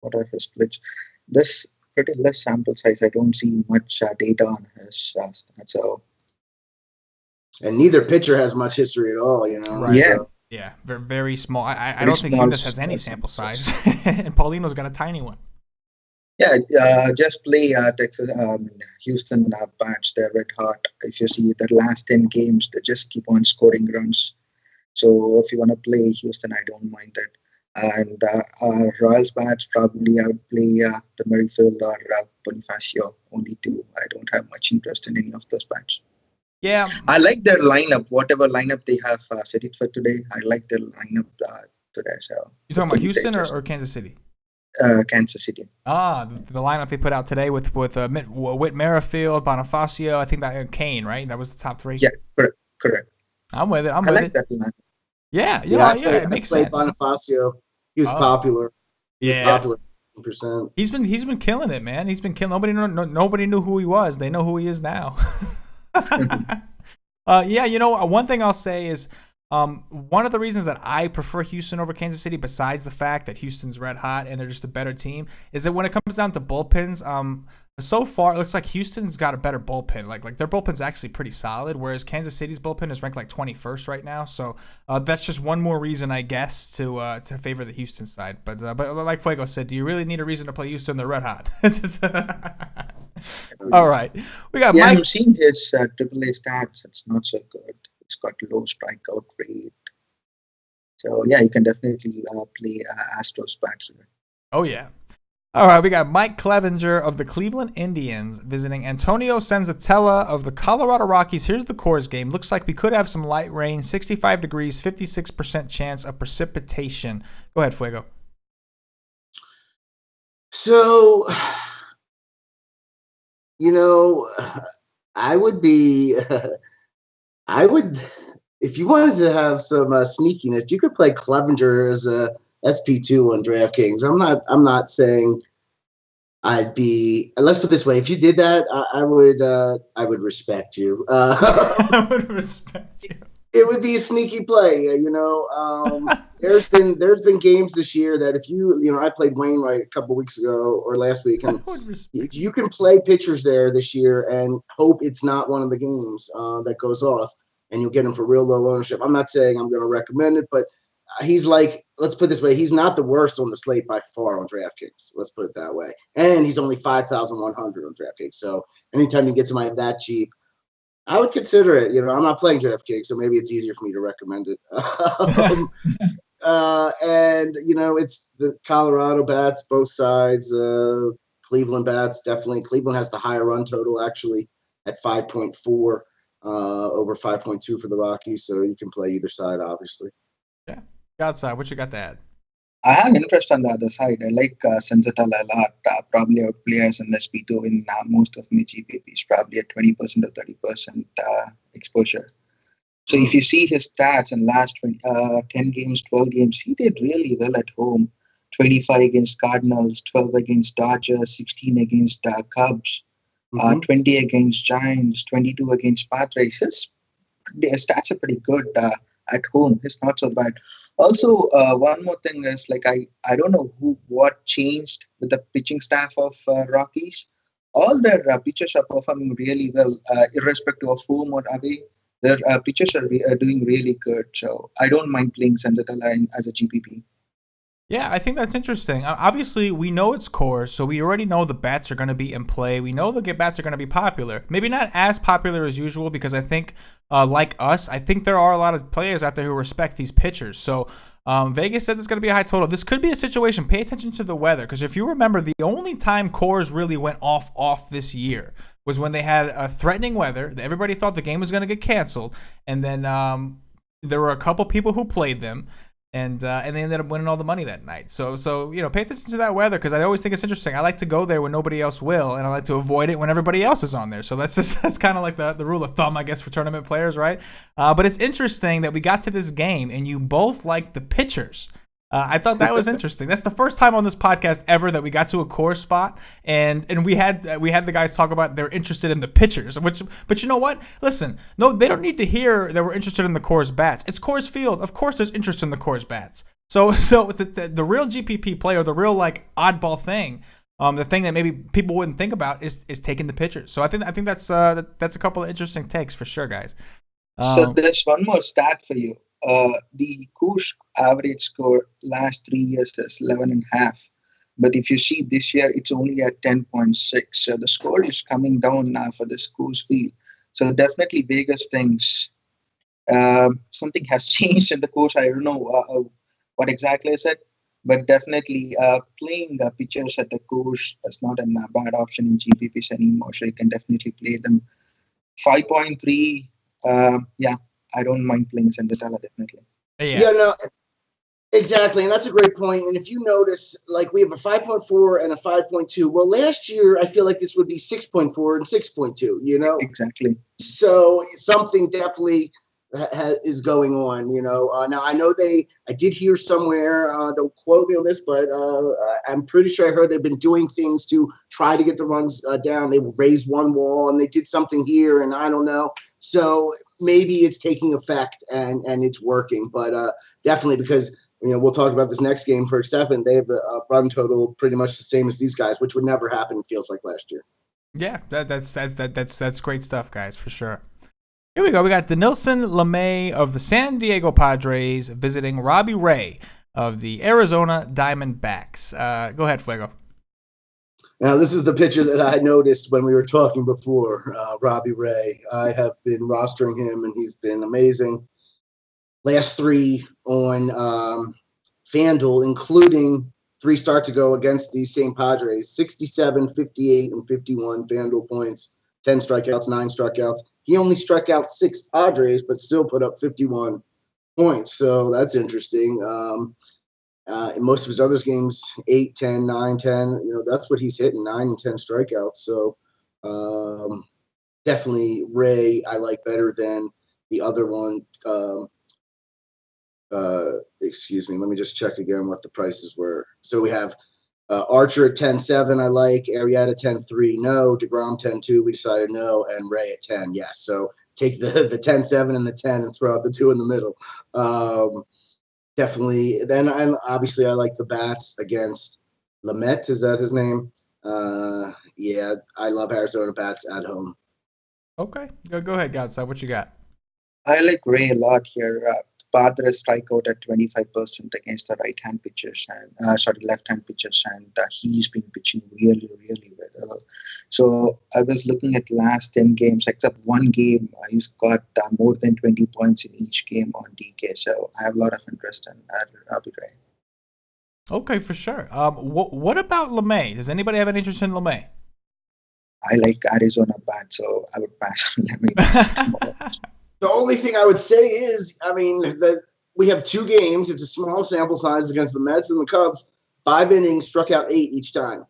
what are his splits. This pretty less sample size. I don't see much data on his. So, and neither pitcher has much history at all. Right. Yeah. So. Yeah, very small. I don't think Eunice has any sample size, and Paulino's got a tiny one. Yeah, just play Texas, Houston bats. They're red hot. If you see the last 10 games, they just keep on scoring runs. So if you want to play Houston, I don't mind it. And Royals bats probably I would play the Merrifield or Bonifacio, only two. I don't have much interest in any of those bats. Yeah, I like their lineup, whatever lineup they have fitted for today. I like their lineup today. So you talking about hopefully they Houston just or Kansas City? Kansas City. The lineup they put out today with Whit Merrifield, Bonifacio. I think that Cain, right? That was the top three. Yeah, correct. I'm with it. I'm I with like it. that lineup. Yeah, Yeah, yeah. It I makes played sense. Bonifacio. He was Oh, popular. He was yeah. popular. Percent. He's been killing it, man. He's been killing. Nobody knew who he was. They know who he is now. Yeah, one thing I'll say is one of the reasons that I prefer Houston over Kansas City, besides the fact that Houston's red hot and they're just a better team, is that when it comes down to bullpens, so far it looks like Houston's got a better bullpen. Like their bullpen's actually pretty solid, whereas Kansas City's bullpen is ranked like 21st right now. So that's just one more reason, I guess, to favor the Houston side. But like Fuego said, do you really need a reason to play Houston? They're red hot. All right, we got Yeah, Mike. I'm seeing his AAA stats. It's not so good. He's got low strikeout rate. So yeah, you can definitely play Astros bat here. Oh yeah. All right, we got Mike Clevenger of the Cleveland Indians visiting Antonio Senzatella of the Colorado Rockies. Here's the Coors game. Looks like we could have some light rain, 65 degrees, 56% chance of precipitation. Go ahead, Fuego. So, I would be, if you wanted to have some sneakiness, you could play Clevenger as a SP2 on DraftKings. I'm not saying I'd be. Let's put it this way: if you did that, I would respect you. I would respect you. It would be a sneaky play, There's been games this year that if I played Wainwright a couple weeks ago or last week, and if you can play pitchers there this year and hope it's not one of the games that goes off, and you'll get him for real low ownership. I'm not saying I'm going to recommend it, but he's like, let's put it this way, he's not the worst on the slate by far on DraftKings. Let's put it that way, and he's only 5,100 on DraftKings. So anytime you get somebody that cheap, I would consider it. I'm not playing DraftKings, so maybe it's easier for me to recommend it. And it's the Colorado bats, both sides. Cleveland bats, definitely. Cleveland has the higher run total, actually, at 5.4 over 5.2 for the Rockies. So you can play either side, obviously. Yeah. Gaudsaab, what you got to add? I have interest on the other side. I like Senzatella a lot. Probably out players in SP2 in most of my GPPs, probably at 20% or 30% exposure. So if you see his stats in last 10 games, 12 games, he did really well at home. 25 against Cardinals, 12 against Dodgers, 16 against Cubs, 20 against Giants, 22 against Padres. His stats are pretty good at home. It's not so bad. Also, one more thing is I don't know what changed with the pitching staff of Rockies. All their pitchers are performing really well, irrespective of home or away. Their pitchers are doing really good. So I don't mind playing Senzatella as a GPP. Yeah, I think that's interesting. Obviously, we know it's Coors, so we already know the bats are going to be in play. We know the bats are going to be popular. Maybe not as popular as usual because I think, like us, I think there are a lot of players out there who respect these pitchers. So Vegas says it's going to be a high total. This could be a situation. Pay attention to the weather because if you remember, the only time Coors really went off this year was when they had threatening weather. Everybody thought the game was going to get canceled, and then there were a couple people who played them. And they ended up winning all the money that night. So pay attention to that weather because I always think it's interesting. I like to go there when nobody else will, and I like to avoid it when everybody else is on there. So that's kind of like the rule of thumb, I guess, for tournament players, right? But it's interesting that we got to this game and you both like the pitchers. I thought that was interesting. That's the first time on this podcast ever that we got to a Coors spot, and we had the guys talk about they're interested in the pitchers. But you know what? Listen, no, they don't need to hear that we're interested in the Coors bats. It's Coors Field. Of course, there's interest in the Coors bats. So the real GPP play or the real oddball thing, the thing that maybe people wouldn't think about is taking the pitchers. So I think that's a couple of interesting takes for sure, guys. So there's one more stat for you. The Coors average score last 3 years is 11.5. But if you see this year, it's only at 10.6. So the score is coming down now for this Coors Field. So definitely Vegas thinks something has changed in the course. I don't know what exactly is it, but definitely playing pitchers at the course is not a bad option in GPPs anymore. So you can definitely play them. 5.3, yeah, I don't mind playing Senzatella definitely. Yeah, no, exactly, and that's a great point. And if you notice, like we have a 5.4 and a 5.2. Well, last year I feel like this would be 6.4 and 6.2. You know, Exactly. So something definitely is going on. You know, now I know I did hear somewhere. Don't quote me on this, but I'm pretty sure I heard they've been doing things to try to get the runs down. They raised one wall and they did something here, and I don't know. So maybe it's taking effect and it's working, but definitely because. You know, we'll talk about this next game for a second. They have a run total pretty much the same as these guys, which would never happen. Feels like last year. Yeah, that's great stuff, guys, for sure. Here we go. We got Dinelson Lamet of the San Diego Padres visiting Robbie Ray of the Arizona Diamondbacks. Go ahead, Fuego. Now, this is the pitcher that I noticed when we were talking before, Robbie Ray. I have been rostering him, and he's been amazing. Last three on FanDuel, including 3 starts ago against these same Padres, 67, 58, and 51 FanDuel points, 10 strikeouts, 9 strikeouts. He only struck out 6 Padres, but still put up 51 points. So that's interesting. In most of his other games, 8, 10, 9, 10, you know, that's what he's hitting, 9 and 10 strikeouts. So definitely Ray I like better than the other one. Excuse me, let me just check again what the prices were. So we have Archer at 10.7, I like. Arrieta 10.3, no. DeGrom 10.2, we decided no. And Ray at 10, yes. So take the 10.7 and the 10 and throw out the 2 in the middle. Definitely. Then obviously I like the bats against Lamet. Is that his name? Yeah, I love Arizona bats at home. Okay, go ahead, Gaudsaab. What you got? I like Ray a lot here. Padres strike out at 25% against the right-hand pitchers and left-hand pitchers, and he's been pitching really, really well. So I was looking at last 10 games, except one game, he's got more than 20 points in each game on DK. So I have a lot of interest in Robbie Ray. Okay, for sure. What about LeMay? Does anybody have any interest in LeMay? I like Arizona bad, so I would pass on LeMay. The only thing I would say is, I mean, that we have 2 games. It's a small sample size against the Mets and the Cubs. 5 innings, struck out 8 each time.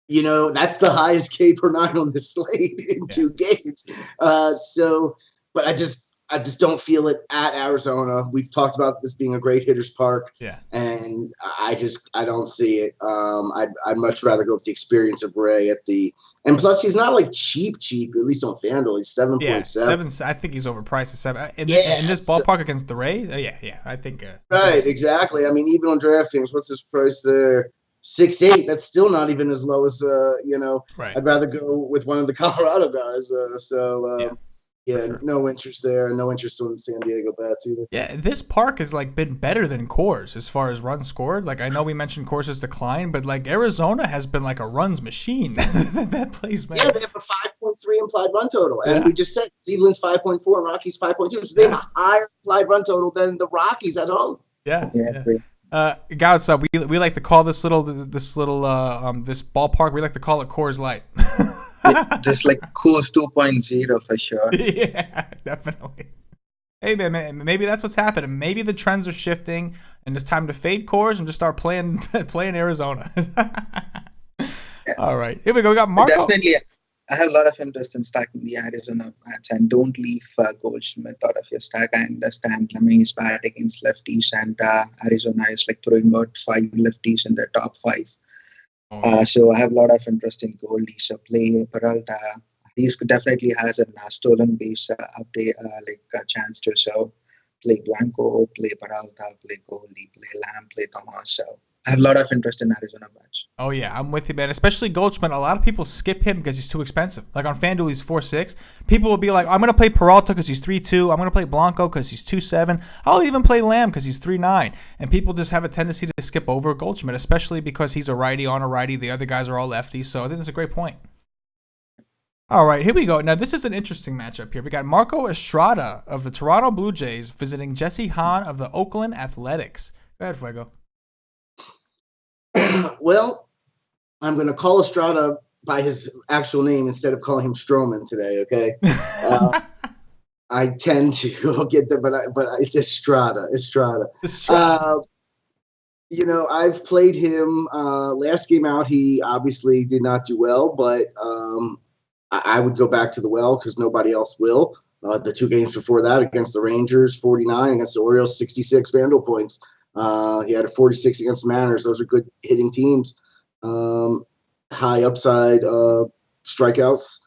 You know, that's the highest K per 9 on the slate in 2 games. But I just don't feel it at Arizona. We've talked about this being a great hitter's park. Yeah. And I don't see it. I'd much rather go with the experience of Ray and plus he's not like cheap, at least on FanDuel. He's 7.7. Yeah, 7. I think he's overpriced at 7. In this ballpark against the Rays? Yeah. I think. Right, exactly. I mean, even on DraftKings, what's his price there? 6.8. That's still not even as low as Right. I'd rather go with one of the Colorado guys. Sure. No interest there. No interest in San Diego bats either. Yeah, this park has been better than Coors as far as runs scored. I know we mentioned Coors' decline, but Arizona has been a runs machine. That place, man. Yeah, they have a 5.3 implied run total, and we just said Cleveland's 5.4 and Rockies 5.2, so they have a higher implied run total than the Rockies at home. Yeah. Gaudsaab, we like to call this ballpark. We like to call it Coors Light. Just like Coors 2.0 for sure. Yeah, definitely. Hey man, maybe that's what's happening. Maybe the trends are shifting, and it's time to fade Coors and just start playing Arizona. All right, here we go. We got Marco. Definitely, I have a lot of interest in stacking the Arizona bats, and don't leave Goldschmidt out of your stack. I understand LeMay is bad against lefties, and Arizona is throwing out 5 lefties in their top 5. So I have a lot of interest in Goldie. So play Peralta. He definitely has a stolen base update, chance to. So play Blanco, play Peralta, play Goldie, play Lamb, play Thomas. So I have a lot of interest in Arizona bats. Oh yeah, I'm with you, man. Especially Goldschmidt. A lot of people skip him because he's too expensive. Like on FanDuel, he's 4.6. People will be like, I'm gonna play Peralta because he's 3.2. I'm gonna play Blanco because he's 2.7. I'll even play Lamb because he's 3.9. And people just have a tendency to skip over Goldschmidt, especially because he's a righty on a righty. The other guys are all lefties. So I think that's a great point. All right, here we go. Now this is an interesting matchup here. We got Marco Estrada of the Toronto Blue Jays visiting Jesse Hahn of the Oakland Athletics. Go ahead, Fuego. Well, I'm going to call Estrada by his actual name instead of calling him Stroman today. Okay, I tend to get there, but it's Estrada. I've played him last game out. He obviously did not do well, but I would go back to the well because nobody else will. The 2 games before that against the Rangers, 49, against the Orioles, 66 FanDuel points. He had a 46 against Mariners. Those are good hitting teams. High upside strikeouts.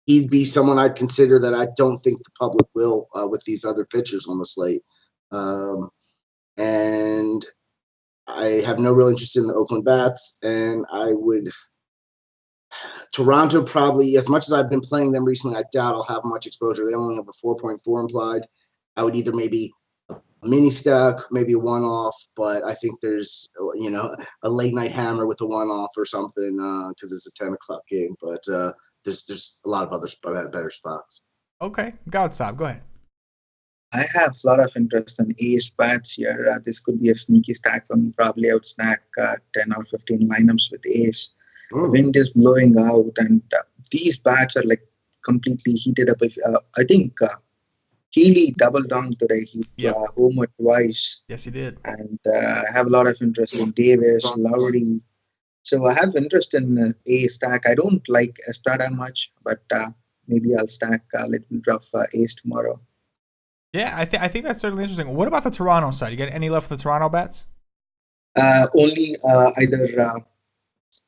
He'd be someone I'd consider that I don't think the public will with these other pitchers on the slate. And I have no real interest in the Oakland bats. And I would – Toronto probably, as much as I've been playing them recently, I doubt I'll have much exposure. They only have a 4.4 implied. I would either maybe – mini stack, maybe a one-off, but I think there's, a late night hammer with a one-off or something because it's a 10 o'clock game. But there's a lot of other better spots. Okay, Gaudsaab, go ahead. I have a lot of interest in ace bats here. This could be a sneaky stack for me. Probably I would snack 10 or 15 lineups with ace. The wind is blowing out, and these bats are like completely heated up. I think Healy doubled down today. He homered twice. Yes, he did. And I have a lot of interest in Davis, Lowry. So I have interest in a stack. I don't like Estrada much, but maybe I'll stack a little bit of ace tomorrow. Yeah, I think that's certainly interesting. What about the Toronto side? You got any love for the Toronto bats? Only either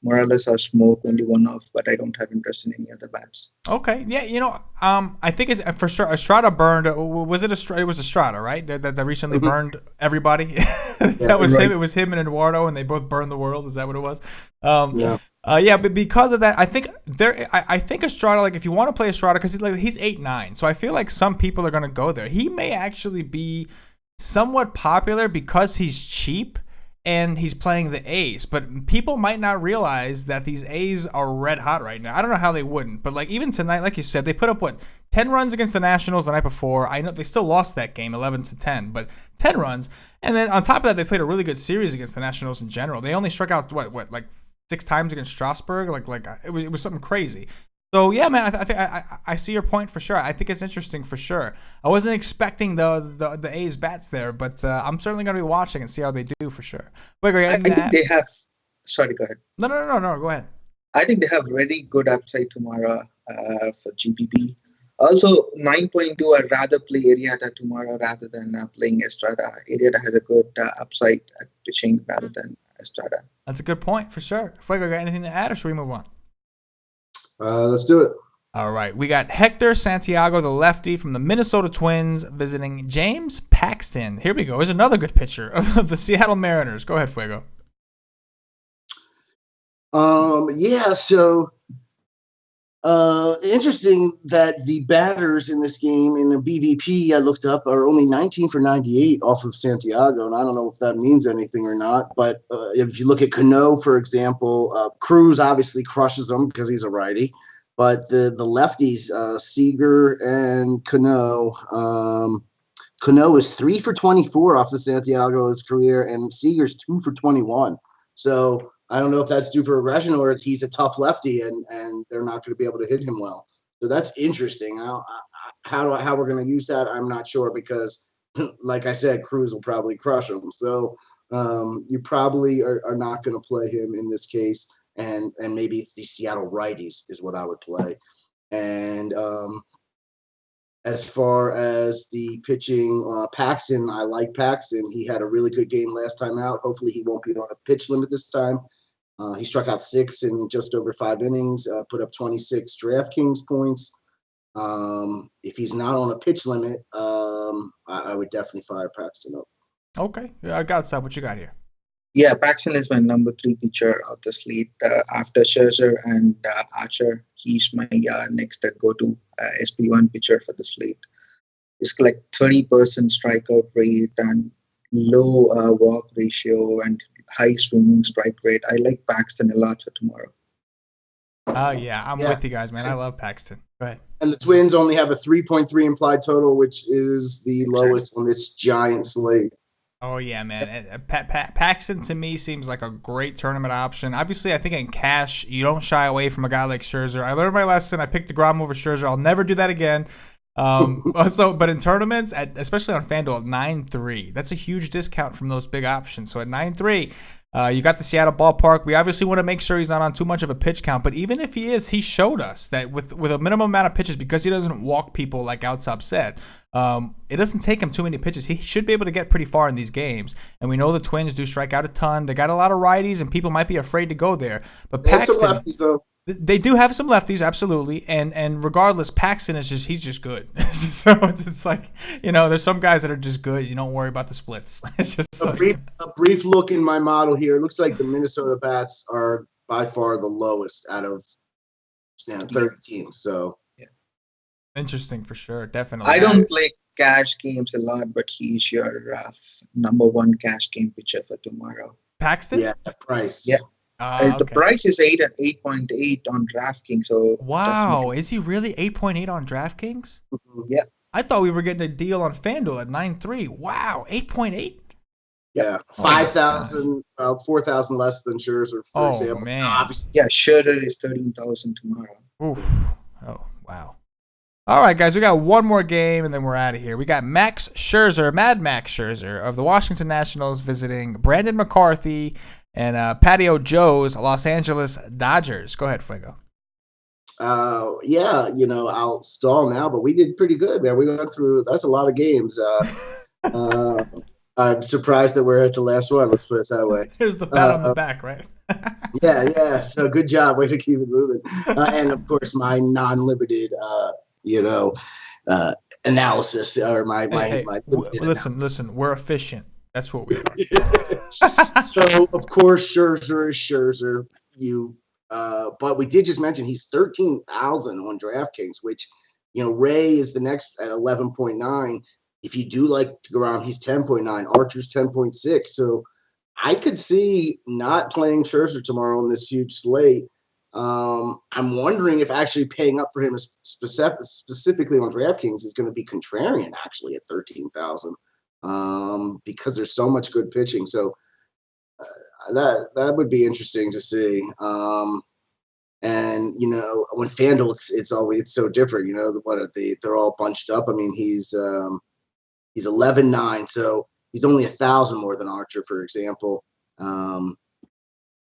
Morales or Smoke, only one off, but I don't have interest in any other bats. Okay, yeah, I think it's for sure. Estrada burned. Was it Estrada? It was Estrada, right? That recently burned everybody. That was him. It was him and Eduardo, and they both burned the world. Is that what it was? But because of that, I think Estrada. Like, if you want to play Estrada, because he's 8.9, so I feel like some people are going to go there. He may actually be somewhat popular because he's cheap. And he's playing the A's, but people might not realize that these A's are red hot right now. I don't know how they wouldn't, but like even tonight, like you said, they put up 10 runs against the Nationals the night before. I know they still lost that game 11-10, but 10 runs. And then on top of that, they played a really good series against the Nationals in general. They only struck out like 6 times against Strasburg. Like it was something crazy. So yeah, man, I see your point for sure. I think it's interesting for sure. I wasn't expecting the A's bats there, but I'm certainly going to be watching and see how they do for sure. Wait, I think they have. Sorry, go ahead. No. Go ahead. I think they have very good upside tomorrow for GPP. Also, 9.2. I'd rather play Arrieta tomorrow rather than playing Estrada. Arrieta has a good upside at pitching rather than Estrada. That's a good point for sure. Fuego, got anything to add, or should we move on? Let's do it. All right. We got Hector Santiago, the lefty from the Minnesota Twins, visiting James Paxton. Here we go. Here's another good pitcher of the Seattle Mariners. Go ahead, Fuego. So interesting that the batters in this game in the BVP I looked up are only 19 for 98 off of Santiago, and I don't know if that means anything or not. But if you look at Cano, for example, Cruz obviously crushes them because he's a righty. But the lefties, Seager and Cano, Cano is 3 for 24 off of Santiago's career, and Seager's 2 for 21. So I don't know if that's due for regression or if he's a tough lefty and they're not going to be able to hit him well. So that's interesting. How we're going to use that, I'm not sure because, like I said, Cruz will probably crush him. So you probably are not going to play him in this case. And maybe it's the Seattle righties is what I would play. And as far as the pitching, Paxton, I like Paxton. He had a really good game last time out. Hopefully he won't be on a pitch limit this time. He struck out 6 in just over 5 innings, put up 26 DraftKings points. If he's not on a pitch limit, I would definitely fire Paxton up. Okay. Gaudsaab, what you got here? Yeah, Paxton is my number 3 pitcher of the slate. After Scherzer and Archer, he's my next go-to SP1 pitcher for the slate. It's like 30% strikeout rate and low walk ratio and high swinging strike rate. I like Paxton a lot for tomorrow. Oh, yeah. I'm with you guys, man. I love Paxton. Go ahead. And the Twins only have a 3.3 implied total, which is the lowest on this giant slate. Oh, yeah, man. Paxton, to me, seems like a great tournament option. Obviously, I think in cash, you don't shy away from a guy like Scherzer. I learned my lesson. I picked DeGrom over Scherzer. I'll never do that again. But in tournaments, especially on FanDuel, at 9-3, that's a huge discount from those big options. So at 9-3, you got the Seattle ballpark. We obviously want to make sure he's not on too much of a pitch count, but even if he is, he showed us that with a minimum amount of pitches, because he doesn't walk people like Gaudsaab said, it doesn't take him too many pitches. He should be able to get pretty far in these games. And we know the Twins do strike out a ton. They got a lot of righties, and people might be afraid to go there. But Paxton, some lefties, though. They do have some lefties, absolutely, and regardless, Paxton he's just good. So it's like, there's some guys that are just good. You don't worry about the splits. It's just a brief look in my model here. It looks like the Minnesota bats are by far the lowest out of 30 teams. So yeah, interesting for sure, definitely. I don't play cash games a lot, but he's your number 1 cash game pitcher for tomorrow. Paxton? Yeah, price. Yeah. Okay. The price is 8.8 on DraftKings. So wow, is he really 8.8 on DraftKings? Yeah. I thought we were getting a deal on FanDuel at 9.3. Wow, 8.8. Yeah, 5,000, 4,000 less than Scherzer, for example. Man. Obviously. Yeah, Scherzer is 13,000 tomorrow. Oof. Oh, wow. All right, guys, we got one more game, and then we're out of here. We got Mad Max Scherzer of the Washington Nationals visiting Brandon McCarthy and Patio Joe's Los Angeles Dodgers. Go ahead, Fuego. Yeah, I'll stall now, but we did pretty good, man. We went through, that's a lot of games. I'm surprised that we're at the last one. Let's put it that way. Here's the pat on the back, right? Yeah. So good job. Way to keep it moving. And of course, my non-limited, analysis or my listen. We're efficient. That's what we are. So of course, Scherzer is Scherzer. But we did just mention he's 13,000 on DraftKings, which Ray is the next at 11.9. If you do like DeGrom, he's 10.9. Archer's 10.6. So I could see not playing Scherzer tomorrow on this huge slate. I'm wondering if actually paying up for him specifically on DraftKings is going to be contrarian actually at 13,000 because there's so much good pitching. So that would be interesting to see. And when FanDuel, it's so different. They're all bunched up. I mean, he's 11.9, so he's only 1,000 more than Archer, for example.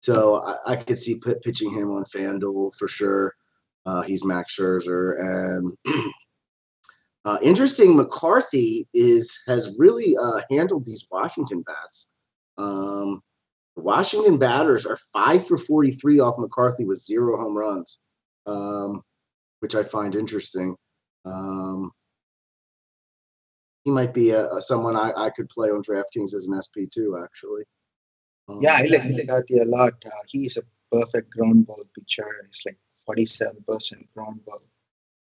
So I could see pitching him on FanDuel for sure. He's Max Scherzer, and interesting. McCarthy has really handled these Washington bats. The Washington batters are 5 for 43 off McCarthy with 0 home runs, which I find interesting. He might be someone I could play on DraftKings as an SP too, actually. Yeah, I like Garcia a lot. He's a perfect ground ball pitcher. He's like 47% ground ball.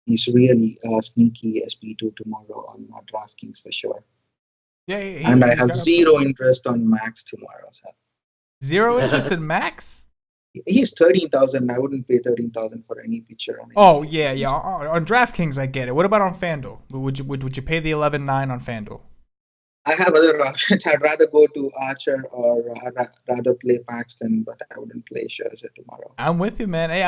He's really sneaky SP2 tomorrow on DraftKings for sure. Yeah, and I have zero interest on Max tomorrow. So. Zero interest in Max? He's 13,000. I wouldn't pay 13,000 for any pitcher. Yeah. On DraftKings, I get it. What about on FanDuel? Would you pay the 11.9 on FanDuel? I have other options. I'd rather go to Archer or I'd rather play Paxton, but I wouldn't play Scherzer tomorrow. I'm with you, man. Hey,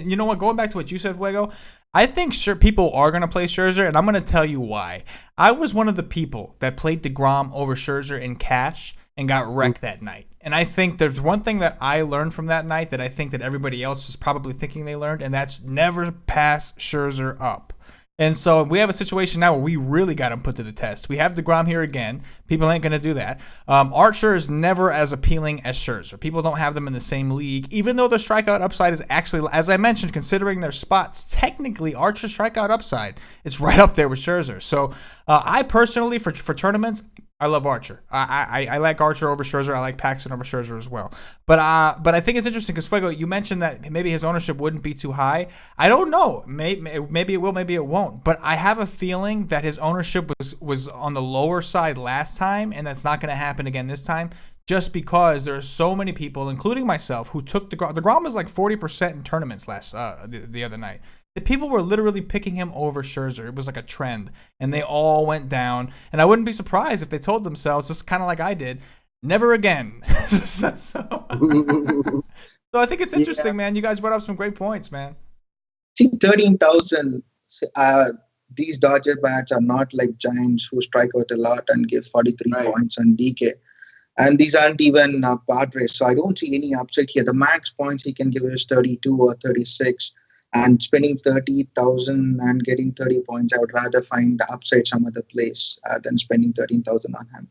you know what? Going back to what you said, Fuego, I think people are going to play Scherzer, and I'm going to tell you why. I was one of the people that played DeGrom over Scherzer in cash and got wrecked that night. And I think there's one thing that I learned from that night that I think that everybody else is probably thinking they learned, and that's never pass Scherzer up. And so we have a situation now where we really got him put to the test. We have DeGrom here again. People ain't going to do that. Archer is never as appealing as Scherzer. People don't have them in the same league, even though the strikeout upside is actually, as I mentioned, considering their spots, technically Archer's strikeout upside is right up there with Scherzer. So I personally, for tournaments, I love Archer. I like Archer over Scherzer. I like Paxton over Scherzer as well. But I think it's interesting because Fuego, you mentioned that maybe his ownership wouldn't be too high. I don't know. Maybe it will. Maybe it won't. But I have a feeling that his ownership was on the lower side last time, and that's not going to happen again this time. Just because there are so many people, including myself, who took DeGrom. DeGrom was like 40% in tournaments the other night. The people were literally picking him over Scherzer. It was like a trend, and they all went down. And I wouldn't be surprised if they told themselves, just kind of like I did, never again. So I think it's interesting, man. You guys brought up some great points, man. See, 13,000. These Dodger bats are not like Giants who strike out a lot and give 43 points on DK. And these aren't even Padres, so I don't see any upside here. The max points he can give is 32 or 36. And spending 30,000 and getting 30 points, I would rather find the upside some other place than spending 13,000 on him.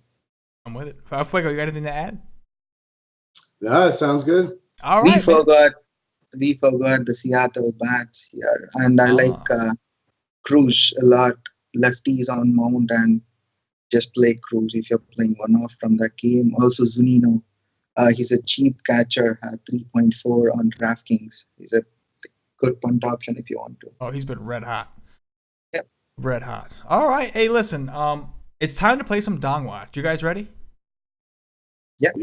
I'm with it. Fuego, you got anything to add? No, it sounds good. All right. We forgot the Seattle bats here, and I like Cruz a lot. Lefties on mound and just play Cruz if you're playing one-off from that game. Also Zunino, he's a cheap catcher, 3.4 on DraftKings. He's a good punt option if you want to. Oh, he's been red hot. Yep. Red hot. All right. Hey, listen. It's time to play some Dong Watch. You guys ready? Yep.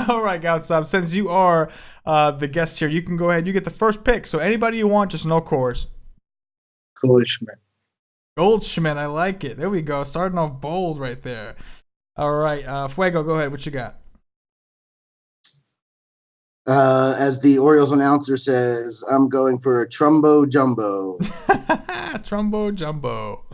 All right, Gaudsaab. Since you are the guest here, you can go ahead. You get the first pick. So anybody you want, just no cores. Goldschmidt. I like it. There we go. Starting off bold right there. All right. Fuego, go ahead. What you got? As the Orioles announcer says, I'm going for a Trumbo Jumbo. Trumbo Jumbo.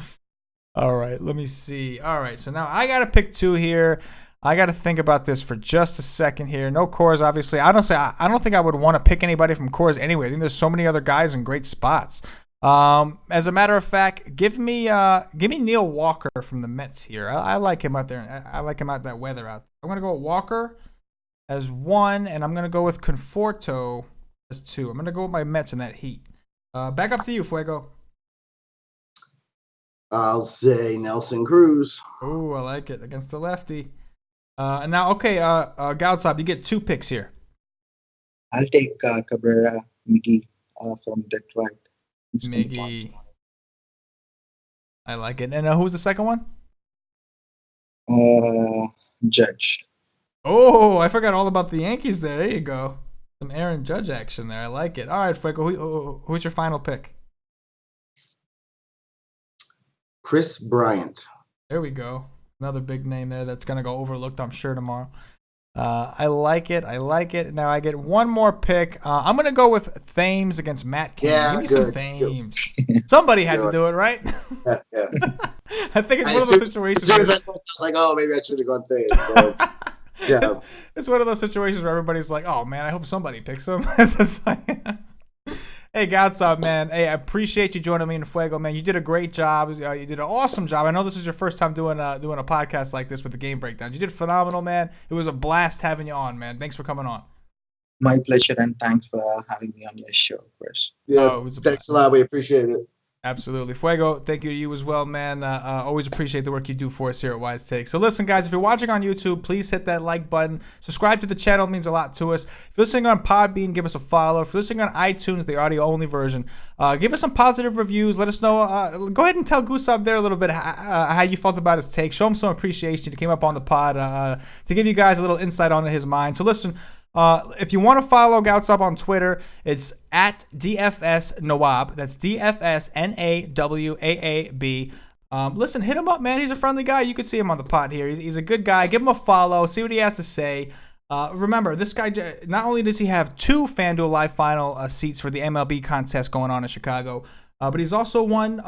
All right, let me see. All right, so now I got to pick two here. I got to think about this for just a second here. No cores, obviously. I don't think I would want to pick anybody from cores anyway. I think there's so many other guys in great spots. As a matter of fact, give me Neil Walker from the Mets here. I like him out there. I like him out that weather out there. I'm gonna go with Walker as 1, and I'm going to go with Conforto as 2. I'm going to go with my Mets in that heat. Back up to you, Fuego. I'll say Nelson Cruz. Oh, I like it. Against the lefty. And now, okay, Gaudsaab, you get 2 picks here. I'll take Cabrera Miggy from Detroit. Miggy. I like it. And who's the second one? Judge. Oh, I forgot all about the Yankees there. There you go. Some Aaron Judge action there. I like it. All right, Fuego, who's your final pick? Chris Bryant. There we go. Another big name there that's going to go overlooked, I'm sure, tomorrow. I like it. Now I get one more pick. I'm going to go with Thames against Matt Cain. Yeah, give me good, some Thames. Somebody had to do it, right? Yeah. I think it's one of those situations. As soon as I was like, oh, maybe I should have gone Thames. So, yeah. It's one of those situations where everybody's like, oh, man, I hope somebody picks him. It's just like, hey, Gaudsaab, man. Hey, I appreciate you joining me in Fuego, man. You did a great job. You did an awesome job. I know this is your first time doing a podcast like this with the game breakdowns. You did phenomenal, man. It was a blast having you on, man. Thanks for coming on. My pleasure, and thanks for having me on your show, Chris. Yeah, thanks a lot. We appreciate it. Absolutely. Fuego, thank you to you as well, man. Always appreciate the work you do for us here at WiseTake. So listen, guys, if you're watching on YouTube, please hit that like button. Subscribe to the channel. It means a lot to us. If you're listening on Podbean, give us a follow. If you're listening on iTunes, the audio-only version, give us some positive reviews. Let us know. Go ahead and tell Gaudsaab there a little bit how you felt about his take. Show him some appreciation. He came up on the pod to give you guys a little insight onto his mind. So listen, if you want to follow Gaudsaab on Twitter, it's at DFS Nawab. That's DFS NAWAAB. Listen, hit him up, man. He's a friendly guy. You could see him on the pod here. He's a good guy. Give him a follow. See what he has to say. Remember, this guy, not only does he have 2 FanDuel Live Final seats for the MLB contest going on in Chicago, but he's also won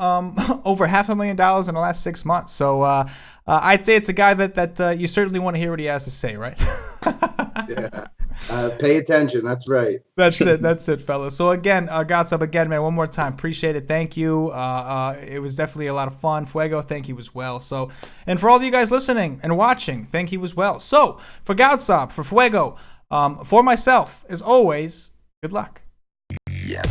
over $500,000 in the last 6 months. So I'd say it's a guy that you certainly want to hear what he has to say, right? Yeah. Pay attention. That's right. That's it, fellas. So again, Gaudsaab, again, man, one more time. Appreciate it. Thank you. It was definitely a lot of fun. Fuego, thank you as well. So, and for all of you guys listening and watching, thank you as well. So for Gaudsaab, for Fuego, for myself, as always, good luck. Yeah.